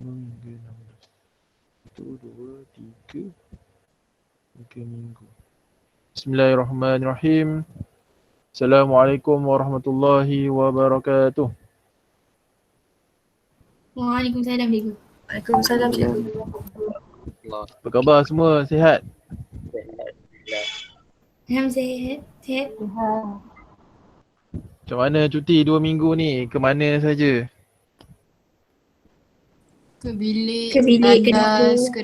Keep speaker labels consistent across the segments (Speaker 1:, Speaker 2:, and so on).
Speaker 1: Hingga 16. 1, 2, 3 minggu. Bismillahirrahmanirrahim. Assalamualaikum warahmatullahi wabarakatuh.
Speaker 2: Waalaikumsalam cikgu.
Speaker 3: Waalaikumsalam cikgu.
Speaker 1: Apa khabar semua? Sihat?
Speaker 2: Alhamdulillah sihat.
Speaker 1: Macam mana cuti 2 minggu ni? Ke mana saja?
Speaker 2: Ke bilik,
Speaker 3: Ke bilik, ke
Speaker 2: tandas,
Speaker 3: dapur.
Speaker 2: ke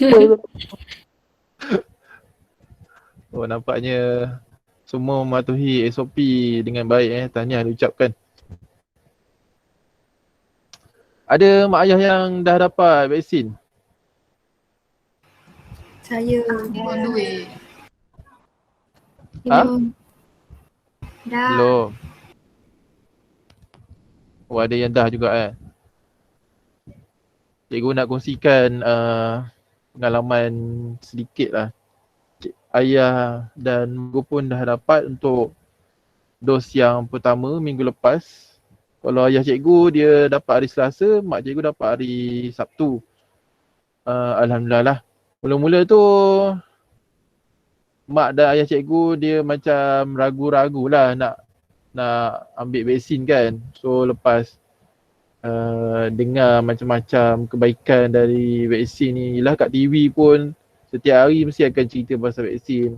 Speaker 2: dapur.
Speaker 1: Oh, nampaknya semua mematuhi SOP dengan baik. Tahniah diucapkan. Ada mak ayah yang dah dapat vaksin?
Speaker 3: Saya
Speaker 2: Pun duit.
Speaker 1: Ha?
Speaker 3: belum. Dah.
Speaker 1: Belum. Oh, ada yang dah juga. Cikgu nak kongsikan pengalaman sedikit lah. Ayah dan ibu pun dah dapat untuk dos yang pertama minggu lepas. Kalau ayah cikgu dia dapat hari Selasa, mak cikgu dapat hari Sabtu. Alhamdulillah lah. Mula-mula tu mak dan ayah cikgu dia macam ragu-ragu lah nak ambil vaksin kan. So lepas dengar macam-macam kebaikan dari vaksin ni. Yelah kat TV pun setiap hari mesti akan cerita pasal vaksin.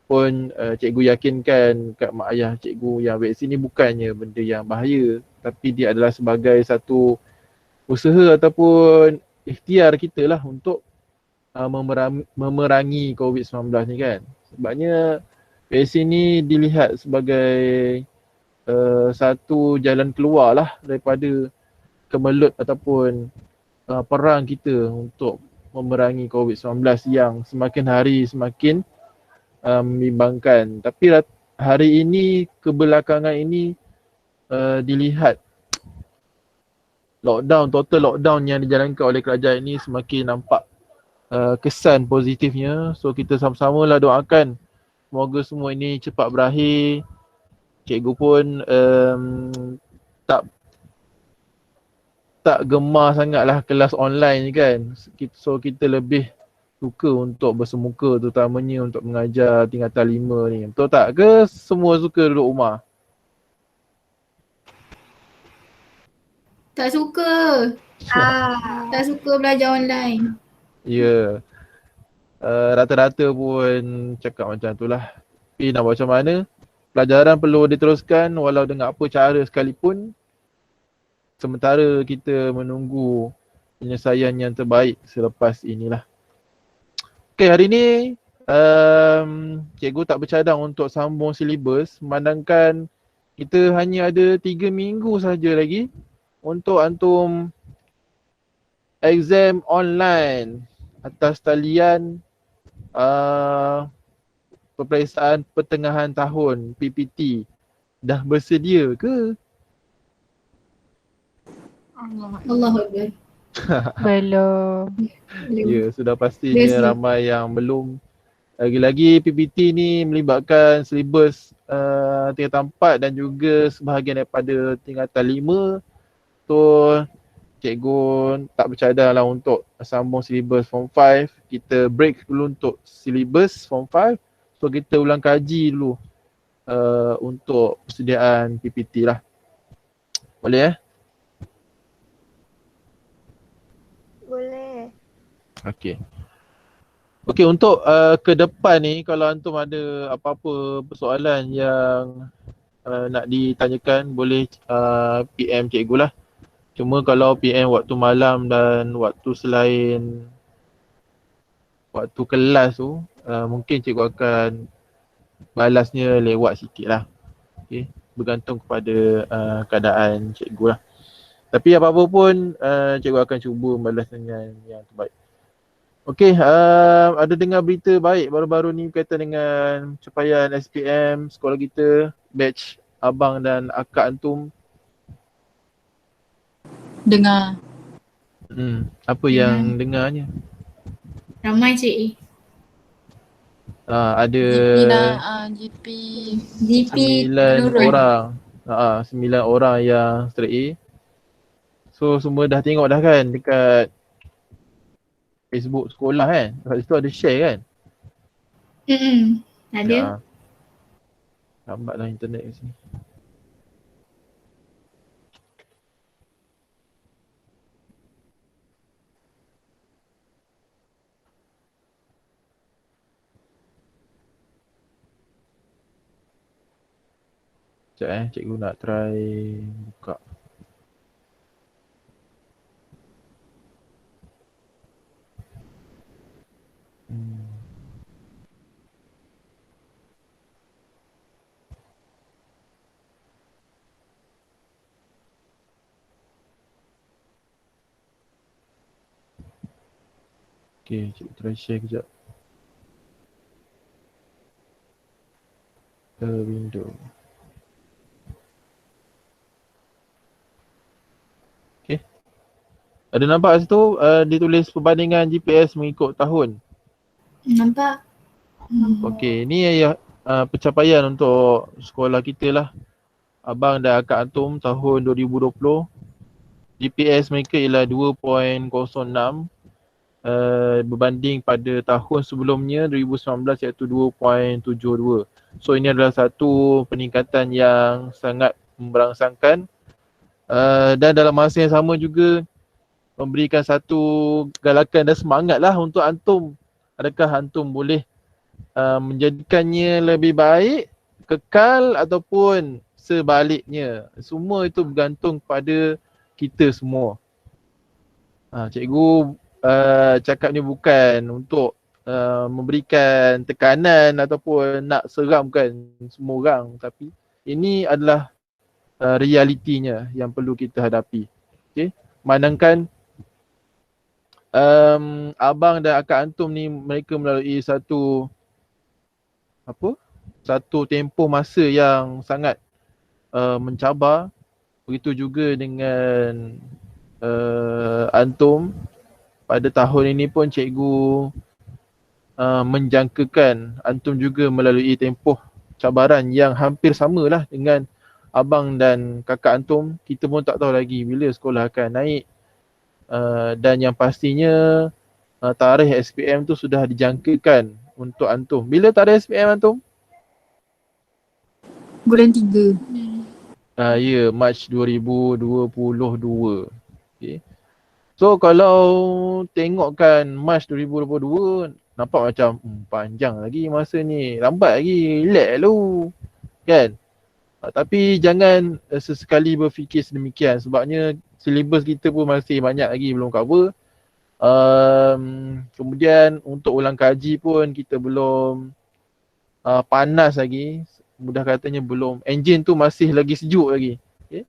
Speaker 1: Pun cikgu yakinkan kat mak ayah cikgu yang vaksin ni bukannya benda yang bahaya. Tapi dia adalah sebagai satu usaha ataupun ikhtiar kita lah untuk memerangi COVID-19 ni kan. Sebabnya vaksin ni dilihat sebagai satu jalan keluar lah daripada kemelut ataupun perang kita untuk memerangi COVID-19 yang semakin hari semakin membimbangkan. Tapi hari ini, kebelakangan ini dilihat total lockdown yang dijalankan oleh kerajaan ini semakin nampak kesan positifnya. So kita sama-sama lah doakan semoga semua ini cepat berakhir. Cikgu pun tak gemar sangatlah kelas online ni kan. So kita lebih suka untuk bersemuka, terutamanya untuk mengajar tingkatan 5 ni. Betul tak? Ke semua suka duduk rumah?
Speaker 2: Tak suka. Tak suka belajar online.
Speaker 1: Ya. Rata-rata pun cakap macam tu lah. Tapi nak buat macam mana? Pelajaran perlu diteruskan walau dengan apa cara sekalipun. Sementara kita menunggu penyelesaian yang terbaik selepas inilah. Okay, hari ni cikgu tak bercadang untuk sambung silibus memandangkan kita hanya ada 3 minggu saja lagi untuk antum exam online atas talian peperiksaan pertengahan tahun PPT. Dah bersedia ke?
Speaker 2: Allah Akbar.
Speaker 4: Belum.
Speaker 1: Ya, sudah pastinya ramai yang belum. Lagi-lagi PPT ni melibatkan silibus tingkatan 4 dan juga sebahagian daripada tingkatan 5. So, cikgu tak bercadang lah untuk sambung silibus Form 5. Kita break dulu untuk silibus Form 5. So, kita ulang kaji dulu untuk persediaan PPT lah. Boleh
Speaker 3: Boleh.
Speaker 1: Okey, untuk ke depan ni kalau antum ada apa-apa persoalan yang nak ditanyakan boleh PM cikgu lah. Cuma kalau PM waktu malam dan waktu selain waktu kelas tu mungkin cikgu akan balasnya lewat sikit lah. Okay. Bergantung kepada keadaan cikgu lah. Tapi apa-apa pun cikgu akan cuba membalas dengan yang terbaik. Okey, ada dengar berita baik baru-baru ni berkaitan dengan capaian SPM sekolah kita, batch abang dan akak antum.
Speaker 2: Dengar.
Speaker 1: Apa yang dengarnya?
Speaker 2: Ramai cik.
Speaker 1: Ada
Speaker 2: GP
Speaker 1: 9
Speaker 2: menurun.
Speaker 1: orang. 9 orang yang straight A. So semua dah tengok dah kan dekat Facebook sekolah kan. Kat situ ada share kan.
Speaker 2: Ada.
Speaker 1: Ya. Lambatlah internet kat sini. Sekejap cikgu nak try buka. Okay, cikgu try share kejap. Window. Okay. Ada nampak kat situ ditulis perbandingan GPS mengikut tahun.
Speaker 2: Nampak?
Speaker 1: Okey, ni ya pencapaian untuk sekolah kita lah. Abang dan Akak Antum tahun 2020 GPS mereka ialah 2.06 berbanding pada tahun sebelumnya 2019 iaitu 2.72. So ini adalah satu peningkatan yang sangat memberangsangkan dan dalam masa yang sama juga memberikan satu galakan dan semangat lah untuk Antum. Adakah Antum boleh menjadikannya lebih baik, kekal ataupun sebaliknya. Semua itu bergantung kepada kita semua. Cikgu cakap ni bukan untuk memberikan tekanan ataupun nak seramkan semua orang, tapi ini adalah realitinya yang perlu kita hadapi. Okay? Manangkan abang dan akak antum ni mereka melalui satu tempoh masa yang sangat mencabar. Begitu juga dengan antum. Pada tahun ini pun cikgu menjangkakan antum juga melalui tempoh cabaran yang hampir samalah dengan abang dan kakak antum. Kita pun tak tahu lagi bila sekolah akan naik dan yang pastinya tarikh SPM tu sudah dijangkakan untuk antum. Bila tarikh SPM antum?
Speaker 3: Bulan 3.
Speaker 1: Ya, Mac 2022. Okay. So kalau tengokkan Mac 2022 nampak macam panjang lagi masa ni, lambat lagi, relax lu. Kan? Tapi jangan sesekali berfikir sedemikian sebabnya silibus kita pun masih banyak lagi belum cover. Kemudian untuk ulang kaji pun kita belum panas lagi. Mudah katanya belum, enjin tu masih lagi sejuk lagi. Okay?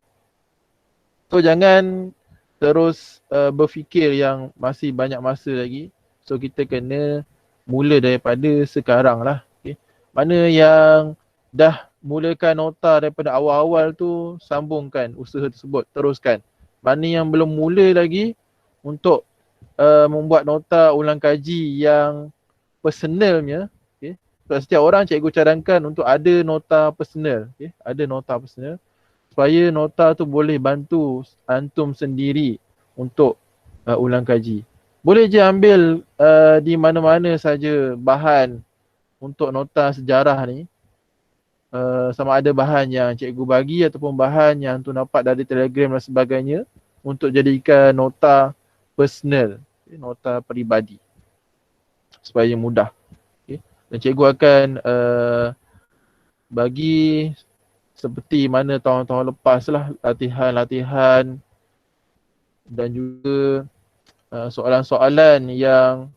Speaker 1: So jangan terus berfikir yang masih banyak masa lagi. So kita kena mula daripada sekarang lah. Okay? Mana yang dah mulakan nota daripada awal-awal tu, sambungkan usaha tersebut, teruskan. Mana yang belum mula lagi untuk membuat nota ulang kaji yang personalnya, okay? So, setiap orang cikgu cadangkan untuk ada nota personal, okay? Ada nota personal supaya nota tu boleh bantu antum sendiri untuk ulang kaji. Boleh je ambil di mana-mana saja bahan untuk nota sejarah ni. Sama ada bahan yang cikgu bagi ataupun bahan yang tu dapat dari Telegram dan sebagainya untuk jadikan nota personal, okay? Nota peribadi supaya mudah. Okay? Dan cikgu akan bagi seperti mana tahun-tahun lepas lah, latihan-latihan dan juga soalan-soalan yang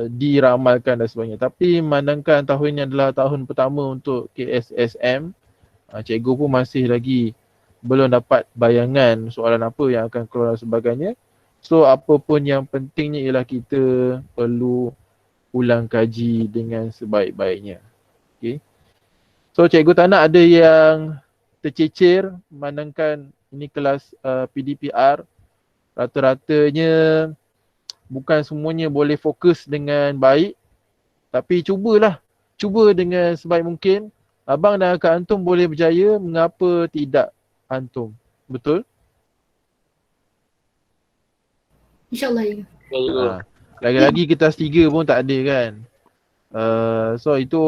Speaker 1: diramalkan dan sebagainya. Tapi memandangkan tahun ini adalah tahun pertama untuk KSSM, cikgu pun masih lagi belum dapat bayangan soalan apa yang akan keluar dan sebagainya. So apa pun yang pentingnya ialah kita perlu ulang kaji dengan sebaik-baiknya. Okay. So cikgu tak nak ada yang tercecer memandangkan ini kelas PDPR. Rata-ratanya bukan semuanya boleh fokus dengan baik. Tapi cuba dengan sebaik mungkin. Abang dan akak antum boleh berjaya, mengapa tidak antum? Betul?
Speaker 2: InsyaAllah ya.
Speaker 1: Lagi-lagi kita 3 pun tak ada kan. So itu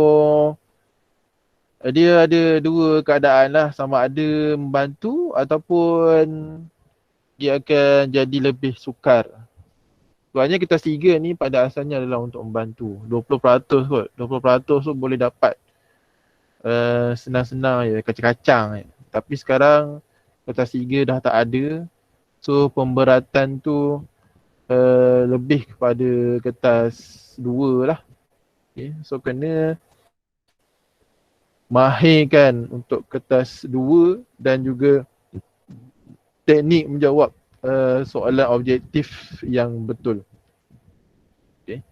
Speaker 1: dia ada dua keadaan lah, sama ada membantu ataupun dia akan jadi lebih sukar. Sebenarnya kita 3 ni pada asalnya adalah untuk membantu. 20% kot. 20% tu boleh dapat senang-senang je, kacang-kacang je. Tapi sekarang kertas 3 dah tak ada. So pemberatan tu lebih kepada kertas 2 lah. Okay. So kena mahirkan untuk kertas 2 dan juga teknik menjawab soalan objektif yang betul. Okay.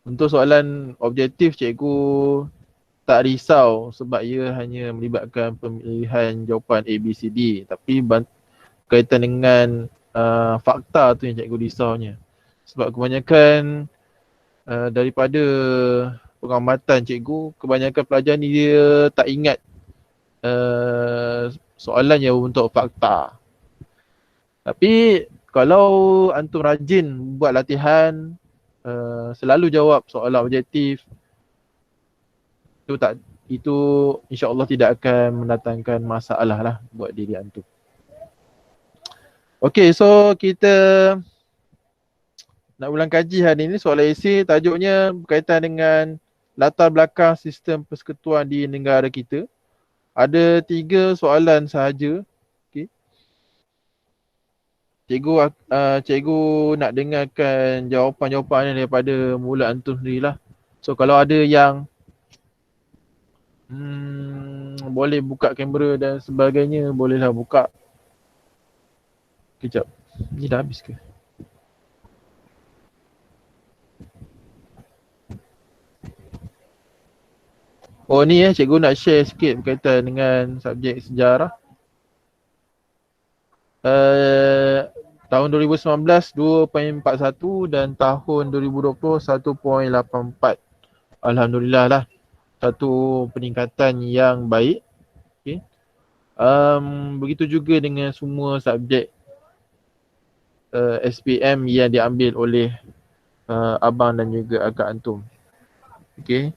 Speaker 1: Untuk soalan objektif, cikgu tak risau sebab ia hanya melibatkan pemilihan jawapan A, B, C, D. Tapi kaitan dengan fakta tu yang cikgu risaunya. Sebab kebanyakan daripada pengamatan cikgu, kebanyakan pelajar ni dia tak ingat soalan yang untuk fakta. Tapi kalau antum rajin buat latihan, selalu jawab soalan objektif, itu insya-Allah tidak akan mendatangkan masalah lah buat diri antum. Okay, so kita nak ulang kaji hari ini soalan esei, tajuknya berkaitan dengan latar belakang sistem persekutuan di negara kita. Ada 3 soalan sahaja. Okay. Cikgu nak dengarkan jawapan-jawapan daripada mulut antum sendirilah. So kalau ada yang boleh buka kamera dan sebagainya, bolehlah buka. Kejap. Ni dah habis ke? Oh ni cikgu nak share sikit berkaitan dengan subjek sejarah. Tahun 2019 2.41 dan tahun 2020 1.84. Alhamdulillah lah, satu peningkatan yang baik. Okay. Begitu juga dengan semua subjek SPM yang diambil oleh abang dan juga akak antum. Okay.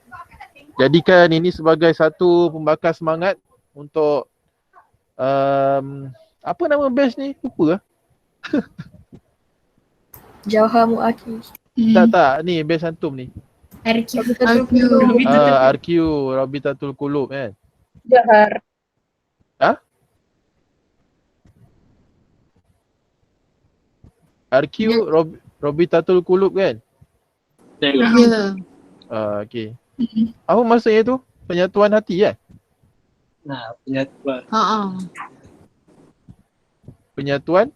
Speaker 1: Jadikan ini sebagai satu pembakar semangat untuk apa nama batch ni? Lupa lah.
Speaker 3: Jauhar Mu'aki.
Speaker 1: Tak, ni batch antum ni.
Speaker 2: RQ.
Speaker 1: RQ, Rabitatul Qulub kan?
Speaker 4: Jahar.
Speaker 1: RQ, Rabitatul Qulub kan?
Speaker 2: Ya.
Speaker 1: Okay. Apa maksudnya tu? Penyatuan hati kan?
Speaker 5: Nah, penyatuan
Speaker 1: Penyatuan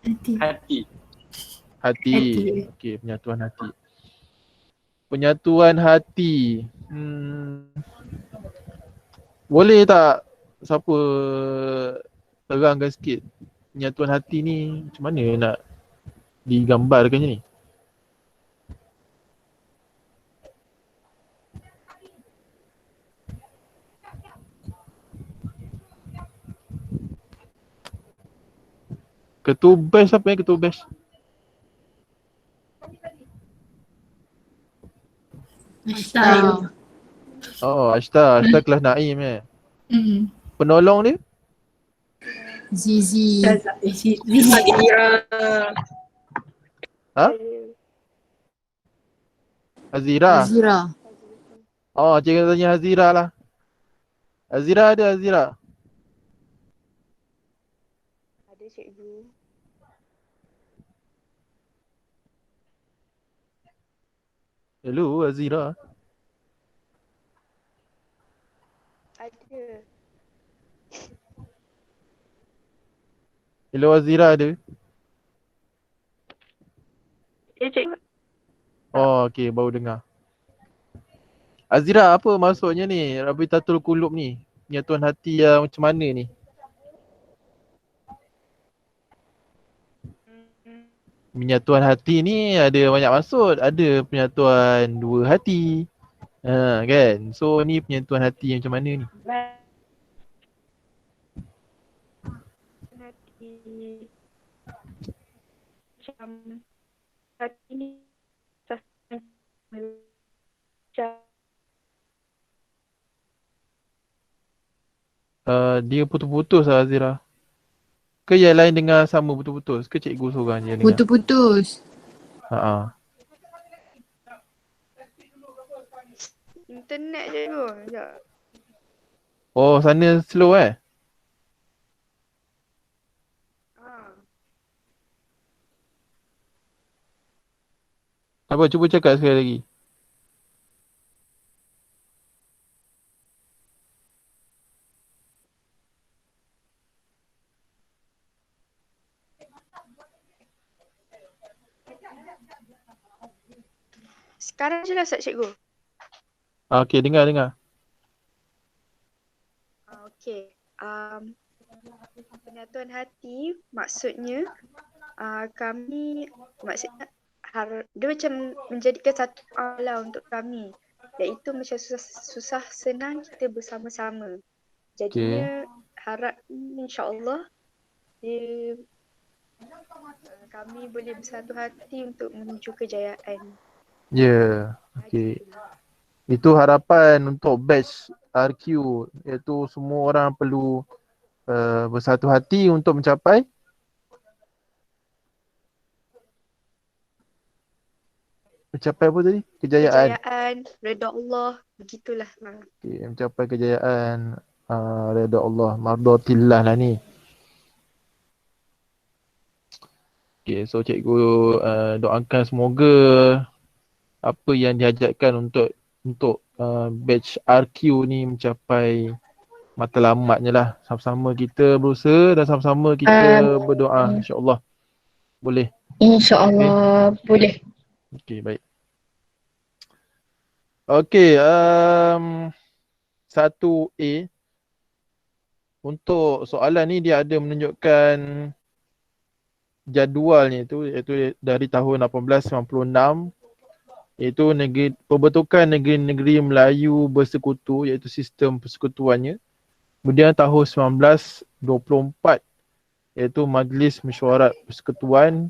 Speaker 5: hati.
Speaker 1: hati. Okey, penyatuan hati. Penyatuan hati. Boleh tak siapa terangkan sikit penyatuan hati ni macam mana nak digambarkannya ni? Ketua batch apa ketua batch?
Speaker 2: Ashtar.
Speaker 1: Oh, Ashtar kelas Naim Penolong dia?
Speaker 2: Zizi.
Speaker 1: Azira.
Speaker 2: Azira.
Speaker 1: Oh, cikgu tanya Azira lah. Azira ada Azira?
Speaker 6: Ada cikgu.
Speaker 1: Hello Azira.
Speaker 6: Ada.
Speaker 1: Hello Azira ada?
Speaker 6: Ya cikgu.
Speaker 1: Oh okey, baru dengar. Azira, apa maksudnya ni Rabitatul Qulub ni? Penyatuan hati yang macam mana ni? Penyatuan hati ni ada banyak maksud. Ada penyatuan dua hati. Kan? So ni penyatuan hati yang macam mana ni?
Speaker 6: Hati. Macam hari ini macam
Speaker 1: Dia putus-putus lah Azira. Ke yang lain dengar sama putus-putus? Ke cikgu seorang je dengar?
Speaker 3: Putus-putus.
Speaker 1: Ha.
Speaker 6: internet je tu. Sekejap.
Speaker 1: Oh, sana slow eh?
Speaker 6: Ah.
Speaker 1: Apa, cuba cakap sekali lagi.
Speaker 6: Sekarang jelas tak cikgu?
Speaker 1: Okay, dengar.
Speaker 6: Okey. Penyatuan hati maksudnya kami maksudnya dia macam menjadikan satu alam untuk kami, iaitu macam susah senang kita bersama-sama. Jadinya harap insya-Allah dia kami boleh bersatu hati untuk menuju kejayaan.
Speaker 1: Ya, okay. Itu harapan untuk batch RQ, iaitu semua orang perlu bersatu hati untuk mencapai apa tadi? Kejayaan.
Speaker 6: Kejayaan, redha Allah, begitulah.
Speaker 1: Okay, mencapai kejayaan redha Allah, mardatillah lah ni. Okay, so cikgu doakan semoga apa yang diajarkan untuk batch RQ ni mencapai matlamatnya lah. Sama-sama kita berusaha dan sama-sama kita berdoa, insya-Allah. Boleh.
Speaker 3: InsyaAllah boleh.
Speaker 1: Okey, baik. Okey, 1A. Untuk soalan ni dia ada menunjukkan jadualnya iaitu dari tahun 1896, iaitu pembentukan negeri-negeri Melayu bersekutu, iaitu sistem persekutuannya. Kemudian tahun 1924, iaitu Majlis Mesyuarat Persekutuan.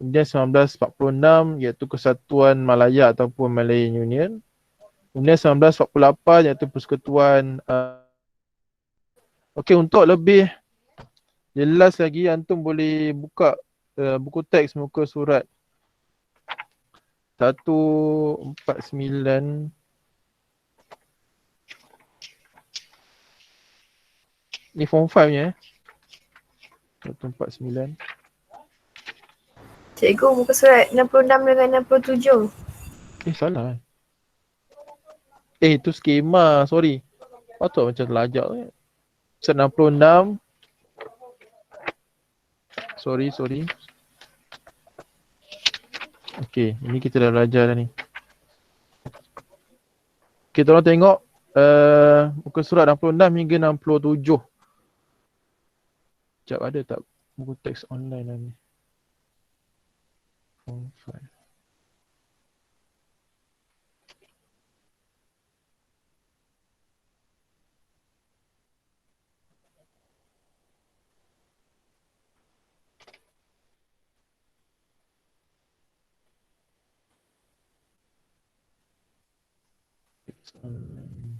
Speaker 1: Kemudian 1946, iaitu Kesatuan Malaya ataupun Malayan Union. Kemudian 1948, iaitu Persekutuan. Okey, untuk lebih jelas lagi, antum boleh buka buku teks muka surat 149. Ni form 5 nya 149.
Speaker 3: Cikgu muka surat 66 dengan 67.
Speaker 1: Salah. Itu skema, sorry. Patut macam telajak ni. 66. Sorry. Okey, ini kita dah belajar dah ni. Kita orang tengok muka surat 66 hingga 67. Sekejap, ada tak buku teks online lah ni? Form 5. Teks online.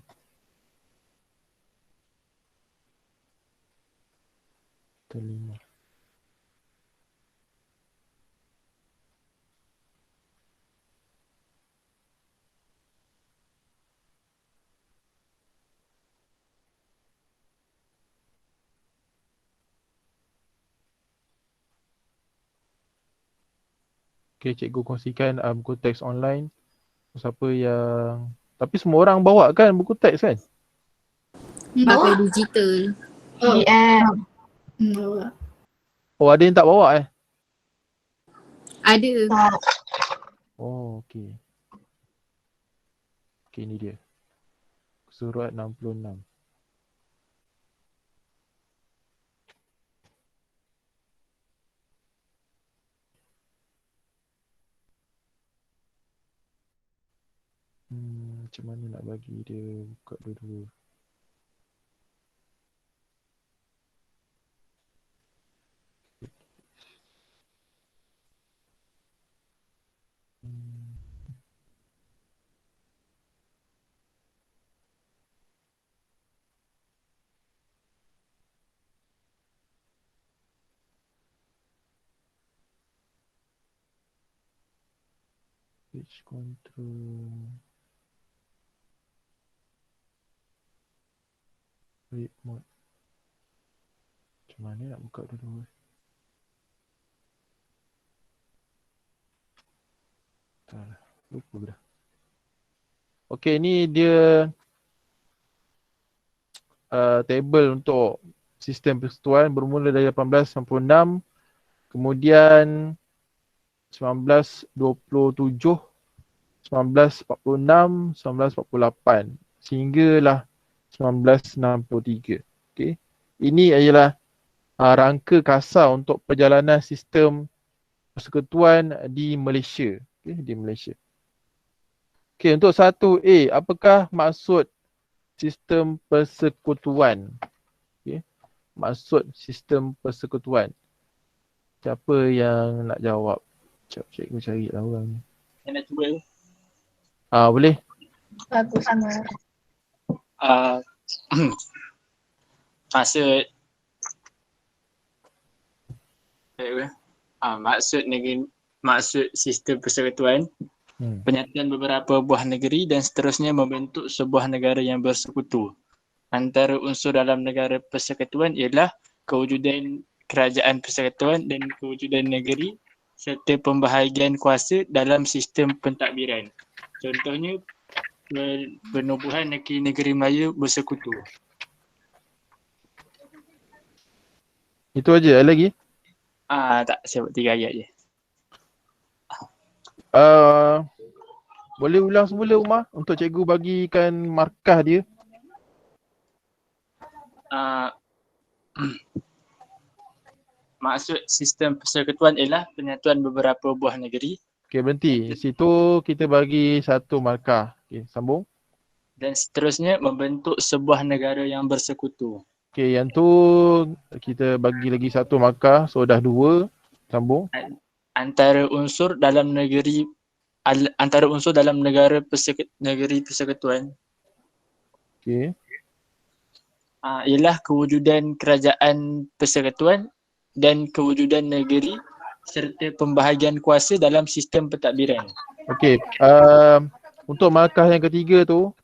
Speaker 1: Terlima. Okay, cikgu kongsikan buku teks online. Siapa yang... Tapi semua orang bawa kan buku teks kan?
Speaker 3: Pakai digital.
Speaker 4: DM.
Speaker 1: Oh, ada yang tak bawa
Speaker 3: Ada.
Speaker 1: Oh, okey. Okey, ni dia. Surat 66. Macam mana nak bagi dia buka dua-dua? Switch control. Read mode. Macam mana nak buka dulu? Tak lah. Lupa dah. Okey, ni dia table untuk sistem persekutuan bermula dari 1896, kemudian 1927, 1946, 1948 sehinggalah 1963. Okey. Ini ialah rangka kasar untuk perjalanan sistem persekutuan di Malaysia. Okey, di Malaysia. Okey, untuk 1A, apakah maksud sistem persekutuan? Okey. Maksud sistem persekutuan. Siapa yang nak jawab? Sekejap cikgu carilah orang ni.
Speaker 5: Yang nak cuba ke?
Speaker 1: Boleh?
Speaker 3: Bagus sama.
Speaker 5: Maksud maksud negeri, maksud sistem persekutuan, penyatuan beberapa buah negeri dan seterusnya membentuk sebuah negara yang bersekutu. Antara unsur dalam negara persekutuan ialah kewujudan kerajaan persekutuan dan kewujudan negeri serta pembahagian kuasa dalam sistem pentadbiran. Contohnya penubuhan negeri-negeri Melayu bersekutu.
Speaker 1: Itu aja, ada lagi?
Speaker 5: Tak, saya buat 3 ayat je.
Speaker 1: Boleh ulang semula Umar untuk cikgu bagikan markah dia.
Speaker 5: Maksud sistem persekutuan ialah penyatuan beberapa buah negeri.
Speaker 1: Okey, berhenti. Situ kita bagi satu markah. Okey, sambung.
Speaker 5: Dan seterusnya membentuk sebuah negara yang bersekutu.
Speaker 1: Okey, yang tu kita bagi lagi satu markah. So dah 2. Sambung.
Speaker 5: Antara unsur dalam negara negeri persekutuan
Speaker 1: Okey.
Speaker 5: ialah kewujudan kerajaan persekutuan dan kewujudan negeri serta pembahagian kuasa dalam sistem pentadbiran.
Speaker 1: Okey, untuk markah yang ketiga tu,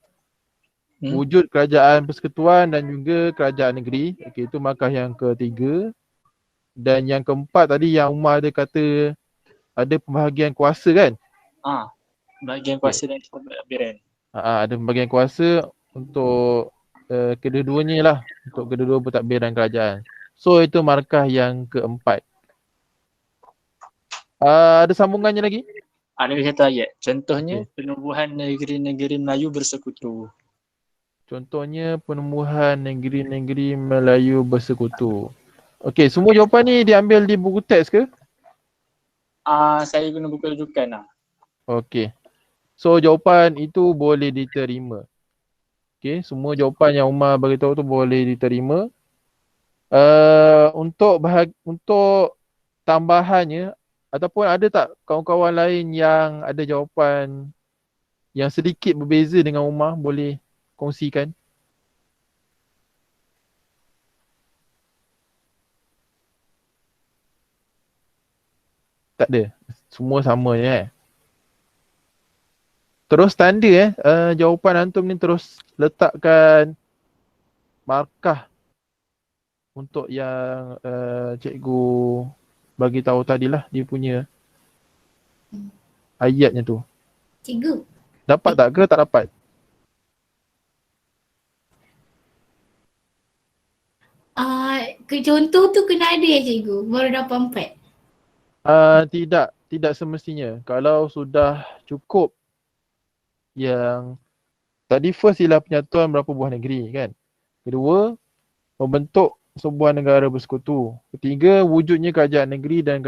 Speaker 1: wujud kerajaan persekutuan dan juga kerajaan negeri. Okey, itu markah yang ketiga. Dan yang keempat tadi yang Umar ada kata ada pembahagian kuasa kan?
Speaker 5: Bahagian kuasa dan sistem pentadbiran.
Speaker 1: Ada pembahagian kuasa untuk kedua-duanya lah. Untuk kedua-dua pentadbiran kerajaan. So itu markah yang keempat. Ada sambungannya lagi?
Speaker 5: Ada satu ayat. Contohnya penubuhan negeri-negeri Melayu bersekutu.
Speaker 1: Contohnya penubuhan negeri-negeri Melayu bersekutu. Okey, semua jawapan ni diambil di buku teks ke?
Speaker 5: Saya guna buku rujukan lah.
Speaker 1: Okey. So jawapan itu boleh diterima. Okey, semua jawapan yang Umar beritahu tu boleh diterima. Untuk tambahannya ataupun ada tak kawan-kawan lain yang ada jawapan yang sedikit berbeza dengan Umar, boleh kongsikan? Tak ada. Semua sama je Terus tanda jawapan antum ni terus letakkan markah untuk yang cikgu bagi tahu tadilah dia punya ayatnya tu.
Speaker 2: Cikgu.
Speaker 1: Dapat tak ke tak dapat?
Speaker 2: Contoh tu kena ada ya cikgu, baru dapat 4.
Speaker 1: Tidak semestinya. Kalau sudah cukup yang tadi first ialah penyatuan berapa buah negeri kan. Kedua, membentuk sebuah negara bersekutu. Ketiga, wujudnya kerajaan negeri dan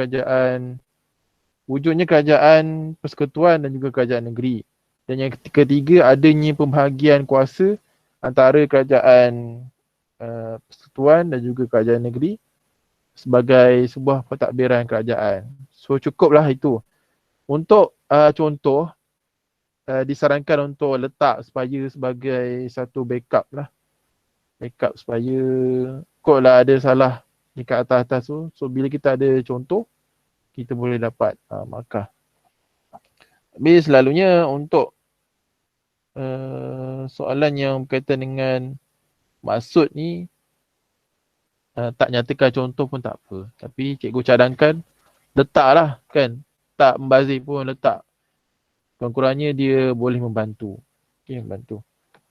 Speaker 1: wujudnya kerajaan persekutuan dan juga kerajaan negeri. Dan yang ketiga, adanya pembahagian kuasa antara kerajaan persekutuan dan juga kerajaan negeri sebagai sebuah pentadbiran kerajaan. So cukuplah itu. Untuk contoh, disarankan untuk letak supaya sebagai satu backup lah. Backup supaya kot lah ada salah dekat atas-atas tu. So bila kita ada contoh, kita boleh dapat markah. Tapi selalunya untuk soalan yang berkaitan dengan maksud ni tak nyatakan contoh pun tak apa. Tapi cikgu cadangkan letaklah kan. Tak membazir pun letak. Kurang-kurangnya dia boleh membantu. Okay, membantu.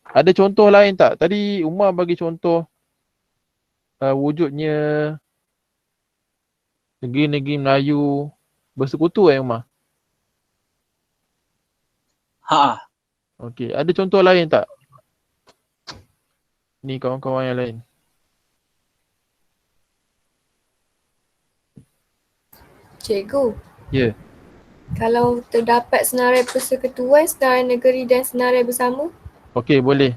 Speaker 1: Ada contoh lain tak? Tadi Umar bagi contoh wujudnya negeri-negeri Melayu bersekutu Umar?
Speaker 5: Ha.
Speaker 1: Okey, ada contoh lain tak? Ni kawan-kawan yang lain.
Speaker 3: Cikgu,
Speaker 1: Ya.
Speaker 3: kalau terdapat senarai persekutuan, senarai negeri dan senarai bersama?
Speaker 1: Okey, boleh.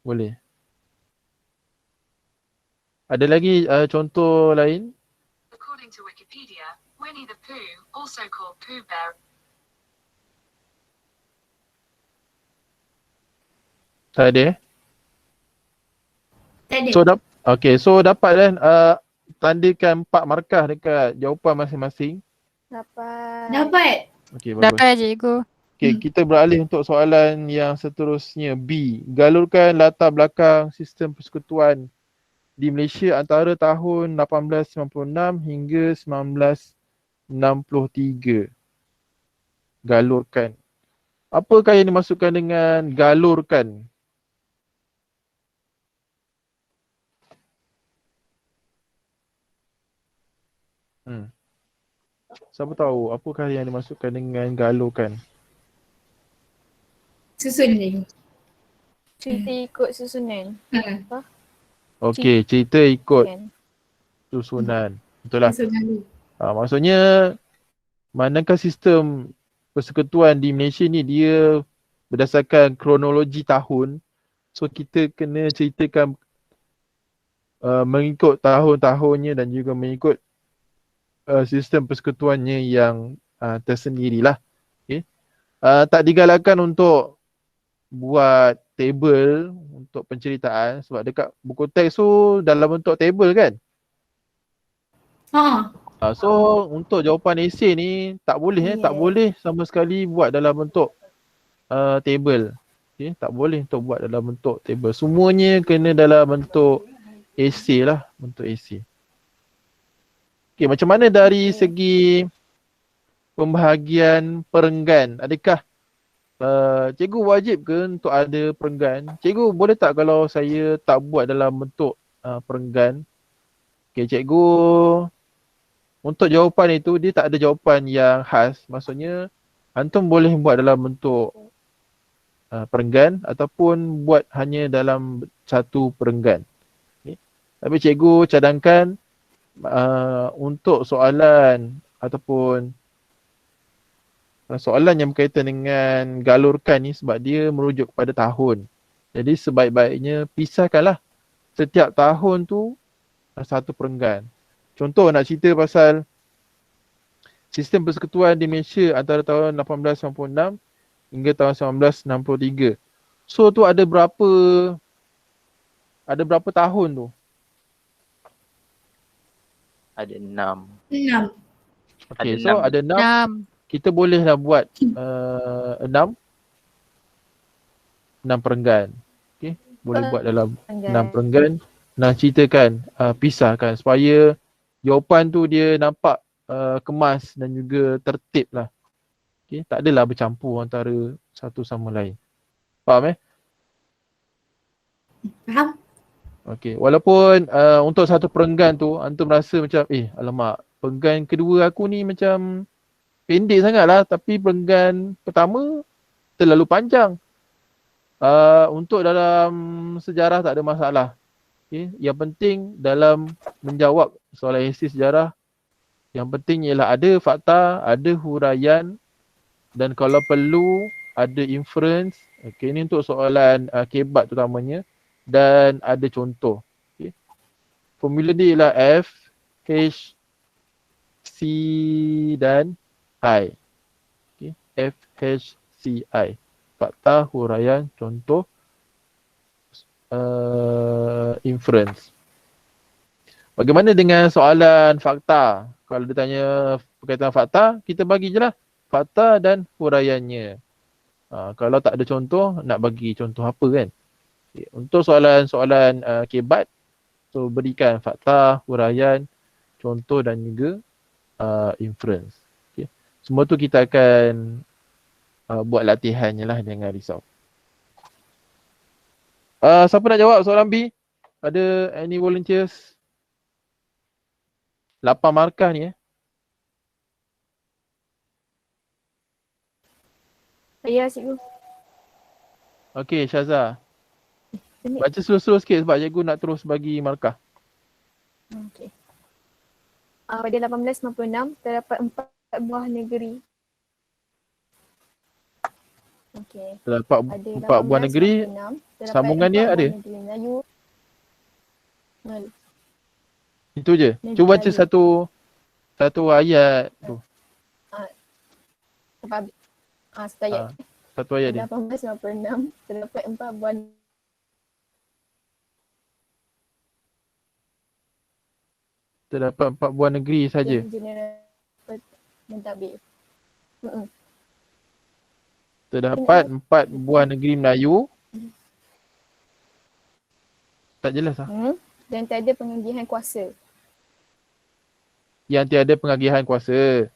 Speaker 1: Boleh. Ada lagi contoh lain?
Speaker 7: According to Wikipedia, Winnie the Pooh, also called Pooh Bear,
Speaker 1: Tak ada.
Speaker 2: Tak ada.
Speaker 1: So dapat kan tandakan 4 markah dekat jawapan masing-masing.
Speaker 2: Dapat.
Speaker 1: Okey, bagus.
Speaker 4: Dapat cikgu.
Speaker 1: Okey, kita beralih untuk soalan yang seterusnya. B. Galurkan latar belakang sistem persekutuan di Malaysia antara tahun 1896 hingga 1963. Galurkan. Apakah yang dimaksudkan dengan galurkan? Siapa tahu apakah yang dimaksudkan dengan galurkan?
Speaker 2: Susun je.
Speaker 3: Cerita ikut susunan.
Speaker 1: Okey, cerita ikut
Speaker 3: Kan?
Speaker 1: susunan. Betul lah.
Speaker 2: Susun dulu.
Speaker 1: Maksudnya manakah sistem persekutuan di Malaysia ni dia berdasarkan kronologi tahun. So kita kena ceritakan mengikut tahun-tahunnya dan juga mengikut sistem persekutuannya yang tersendirilah. Okay. Tak digalakkan untuk buat table untuk penceritaan sebab dekat buku teks tu dalam bentuk table kan. So untuk jawapan esei ni tak boleh tak boleh sama sekali buat dalam bentuk table. Okay, tak boleh untuk buat dalam bentuk table. Semuanya kena dalam bentuk esei lah, bentuk esei. Okay, macam mana dari segi pembahagian perenggan? Adakah cikgu wajib ke untuk ada perenggan? Cikgu boleh tak kalau saya tak buat dalam bentuk perenggan? Okay, cikgu untuk jawapan itu dia tak ada jawapan yang khas. Maksudnya antum boleh buat dalam bentuk perenggan ataupun buat hanya dalam satu perenggan. Okay. Tapi cikgu cadangkan untuk soalan ataupun soalan yang berkaitan dengan galurkan ni sebab dia merujuk kepada tahun. Jadi sebaik-baiknya pisahkanlah setiap tahun tu satu perenggan. Contoh nak cerita pasal sistem persekutuan di Malaysia antara tahun 1896 hingga tahun 1963. So tu ada berapa tahun tu?
Speaker 8: Ada 6.
Speaker 2: 6.
Speaker 1: Okay,
Speaker 8: Ada
Speaker 1: so ada 6. Kita bolehlah buat 6 perenggan. Okay, boleh buat dalam 6 perenggan. Nah, ceritakan, pisahkan supaya jawapan tu dia nampak kemas dan juga tertib lah. Okay, tak adalah bercampur antara satu sama lain. Faham
Speaker 2: Faham?
Speaker 1: Okay, walaupun untuk satu perenggan tu antum rasa macam alamak, perenggan kedua aku ni macam pendek sangat lah, tapi perenggan pertama terlalu panjang. Untuk dalam sejarah tak ada masalah. Okay, yang penting dalam menjawab soalan esei sejarah, yang penting ialah ada fakta, ada huraian dan kalau perlu ada inference. Okay, ini untuk soalan kebat terutamanya. Dan ada contoh. Okay. Formula dia ialah F, H, C dan I. Okay. F, H, C, I. Fakta, huraian, contoh, inference. Bagaimana dengan soalan fakta? Kalau dia tanya berkaitan fakta, kita bagi je lah. fakta dan huraiannya. Kalau tak ada contoh, nak bagi contoh apa kan? Okay. Untuk soalan-soalan kebat, so berikan fakta, huraian, contoh dan juga inference. Okay. Semua tu kita akan buat latihannya lah, jangan risau. Siapa nak jawab soalan B? Ada any volunteers? 8 markah ni
Speaker 3: Saya cikgu.
Speaker 1: Okey, Syaza.
Speaker 3: Sini.
Speaker 1: Baca slow-slow sikit sebab cikgu nak terus bagi markah.
Speaker 3: Okey. Pada 1896 terdapat 4 buah negeri. Okey.
Speaker 1: Terdapat
Speaker 3: Pada
Speaker 1: 4 buah negeri.
Speaker 3: 1896 terdapat
Speaker 1: Sambungannya
Speaker 3: 4
Speaker 1: ada?
Speaker 3: buah negeri Melayu.
Speaker 1: Itu je.
Speaker 3: Negeri
Speaker 1: Cuba baca
Speaker 3: Melayu.
Speaker 1: satu ayat tu.
Speaker 3: Satu ayat.
Speaker 1: Satu ayat dia.
Speaker 3: 1896 terdapat 4 buah
Speaker 1: Terdapat 4 buah negeri saja.
Speaker 3: general mentadbir.
Speaker 1: Terdapat 4 buah negeri Melayu. Tak jelas lah.
Speaker 3: Dan tiada pengagihan kuasa.
Speaker 1: Yang tiada pengagihan kuasa.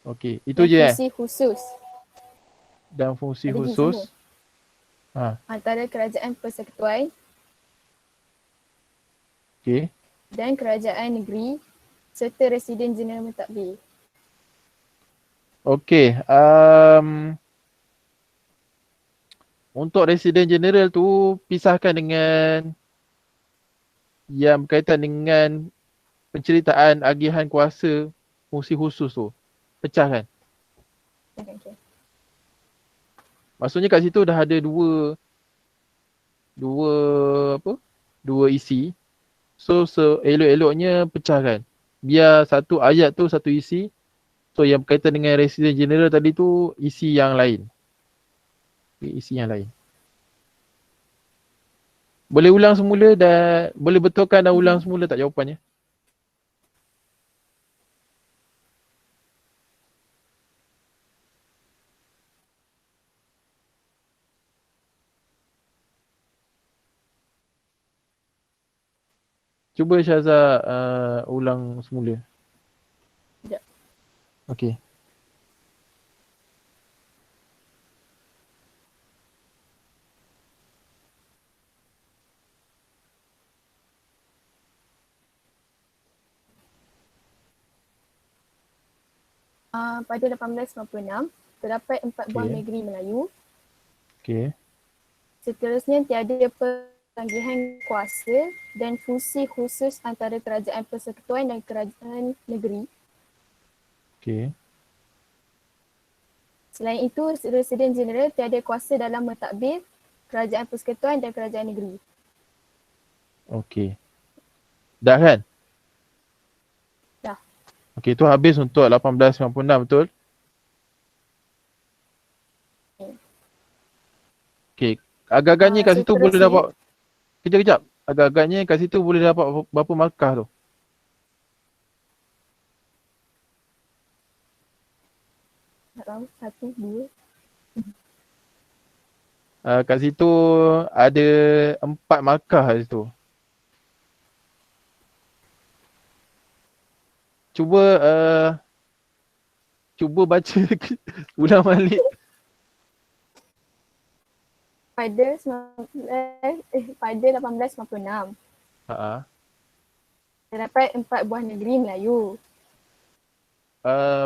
Speaker 1: Okey, itu je
Speaker 3: Fungsi khusus
Speaker 1: Dan fungsi
Speaker 3: Ada je
Speaker 1: khusus.
Speaker 3: antara kerajaan persekutuan
Speaker 1: Okey.
Speaker 3: dan kerajaan negeri serta residen jeneral mentadbir.
Speaker 1: Okey. Untuk residen jeneral tu pisahkan dengan yang berkaitan dengan penceritaan agihan kuasa fungsi khusus tu. Pecahkan.
Speaker 3: Okay.
Speaker 1: Maksudnya kat situ dah ada dua isi. So elok-eloknya pecahkan. Biar satu ayat tu satu isi. So yang berkaitan dengan residen general tadi tu isi yang lain. Isi yang lain. Boleh ulang semula dan boleh betulkan dan ulang semula tak jawapannya? Cuba Syaza ulang semula.
Speaker 3: Sekejap.
Speaker 1: Okey.
Speaker 3: Pada 1896 terdapat 4 buah
Speaker 1: Okey.
Speaker 3: negeri Melayu.
Speaker 1: Okey.
Speaker 3: Seterusnya tiada pengagihan kuasa dan fungsi khusus antara kerajaan persekutuan dan kerajaan negeri.
Speaker 1: Okey.
Speaker 3: Selain itu, residen jeneral tiada kuasa dalam mentadbir kerajaan persekutuan dan kerajaan negeri.
Speaker 1: Okey. Dah kan?
Speaker 3: Dah.
Speaker 1: Okey, tu habis untuk 1896 betul? Okey, agak-agaknya kat situ boleh dapat kejap. Agak-agaknya kat situ boleh dapat berapa markah tu?
Speaker 3: Tak tahu, 1, 2.
Speaker 1: Kat situ ada 4 markah kat situ. Cuba baca ulang balik.
Speaker 3: Pada 1896 terdapat 4 buah negeri Melayu.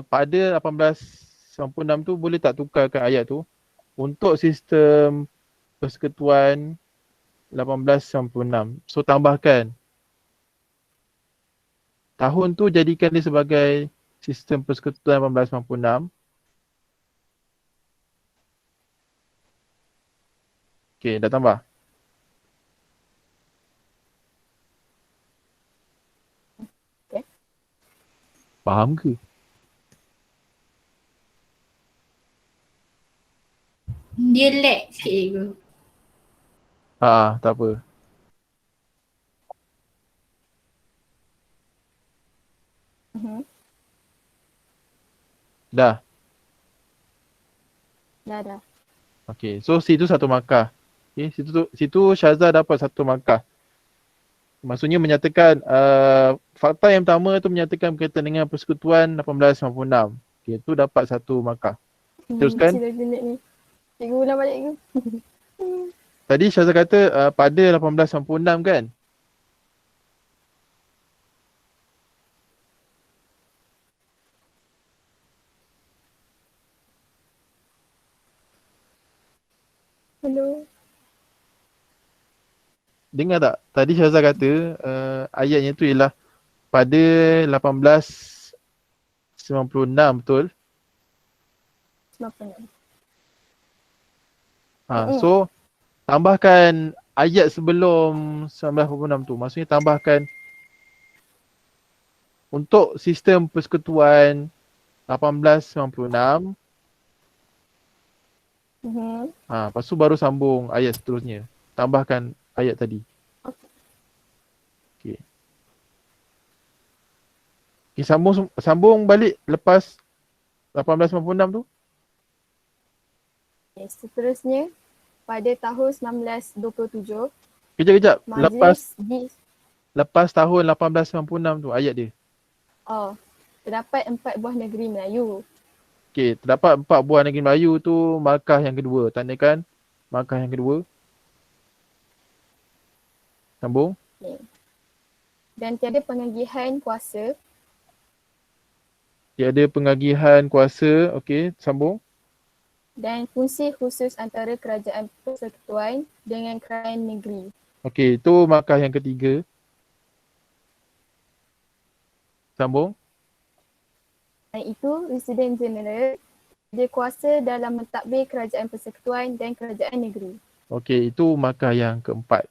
Speaker 1: Pada 1896 tu boleh tak tukarkan ayat tu untuk sistem persekutuan 1896. So tambahkan tahun tu jadikan dia sebagai sistem persekutuan 1896. Okey, dah tambah.
Speaker 3: Okay.
Speaker 1: Faham ke?
Speaker 2: Dia lag sikit cikgu.
Speaker 1: Tak apa. Dah.
Speaker 3: Dah.
Speaker 1: Okey, so situ 1 markah. Okey, situ Syazah dapat 1 markah. Maksudnya menyatakan fakta yang pertama tu menyatakan berkaitan dengan persekutuan 1896. Okey, tu dapat 1 markah. Teruskan.
Speaker 3: Cik jenis ni. Cikgu ulang balik ke?
Speaker 1: Tadi Syazah kata pada 1896 kan?
Speaker 3: Hello.
Speaker 1: Dengar tak? Tadi Syazah kata ayatnya tu ialah pada 1896, betul?
Speaker 3: 96.
Speaker 1: So tambahkan ayat sebelum 1986 tu. Maksudnya tambahkan untuk sistem persekutuan 1896. Lepas tu baru sambung ayat seterusnya. Tambahkan ayat tadi. Okey. Okay, sambung balik lepas 1896 tu.
Speaker 3: Okay, seterusnya pada tahun 1927
Speaker 1: Kejap. Lepas
Speaker 3: majlis
Speaker 1: tahun 1896 tu ayat dia.
Speaker 3: terdapat 4 buah negeri Melayu.
Speaker 1: Okey, terdapat 4 buah negeri Melayu tu markah yang kedua. Tandakan markah yang kedua. Sambung.
Speaker 3: Okay. Dan tiada pengagihan kuasa.
Speaker 1: Tiada pengagihan kuasa. Okey, sambung.
Speaker 3: Dan fungsi khusus antara kerajaan persekutuan dengan kerajaan negeri.
Speaker 1: Okey, itu markah yang ketiga. Sambung.
Speaker 3: Dan itu Residen Jeneral dia kuasa dalam mentadbir kerajaan persekutuan dan kerajaan negeri.
Speaker 1: Okey, itu markah yang keempat.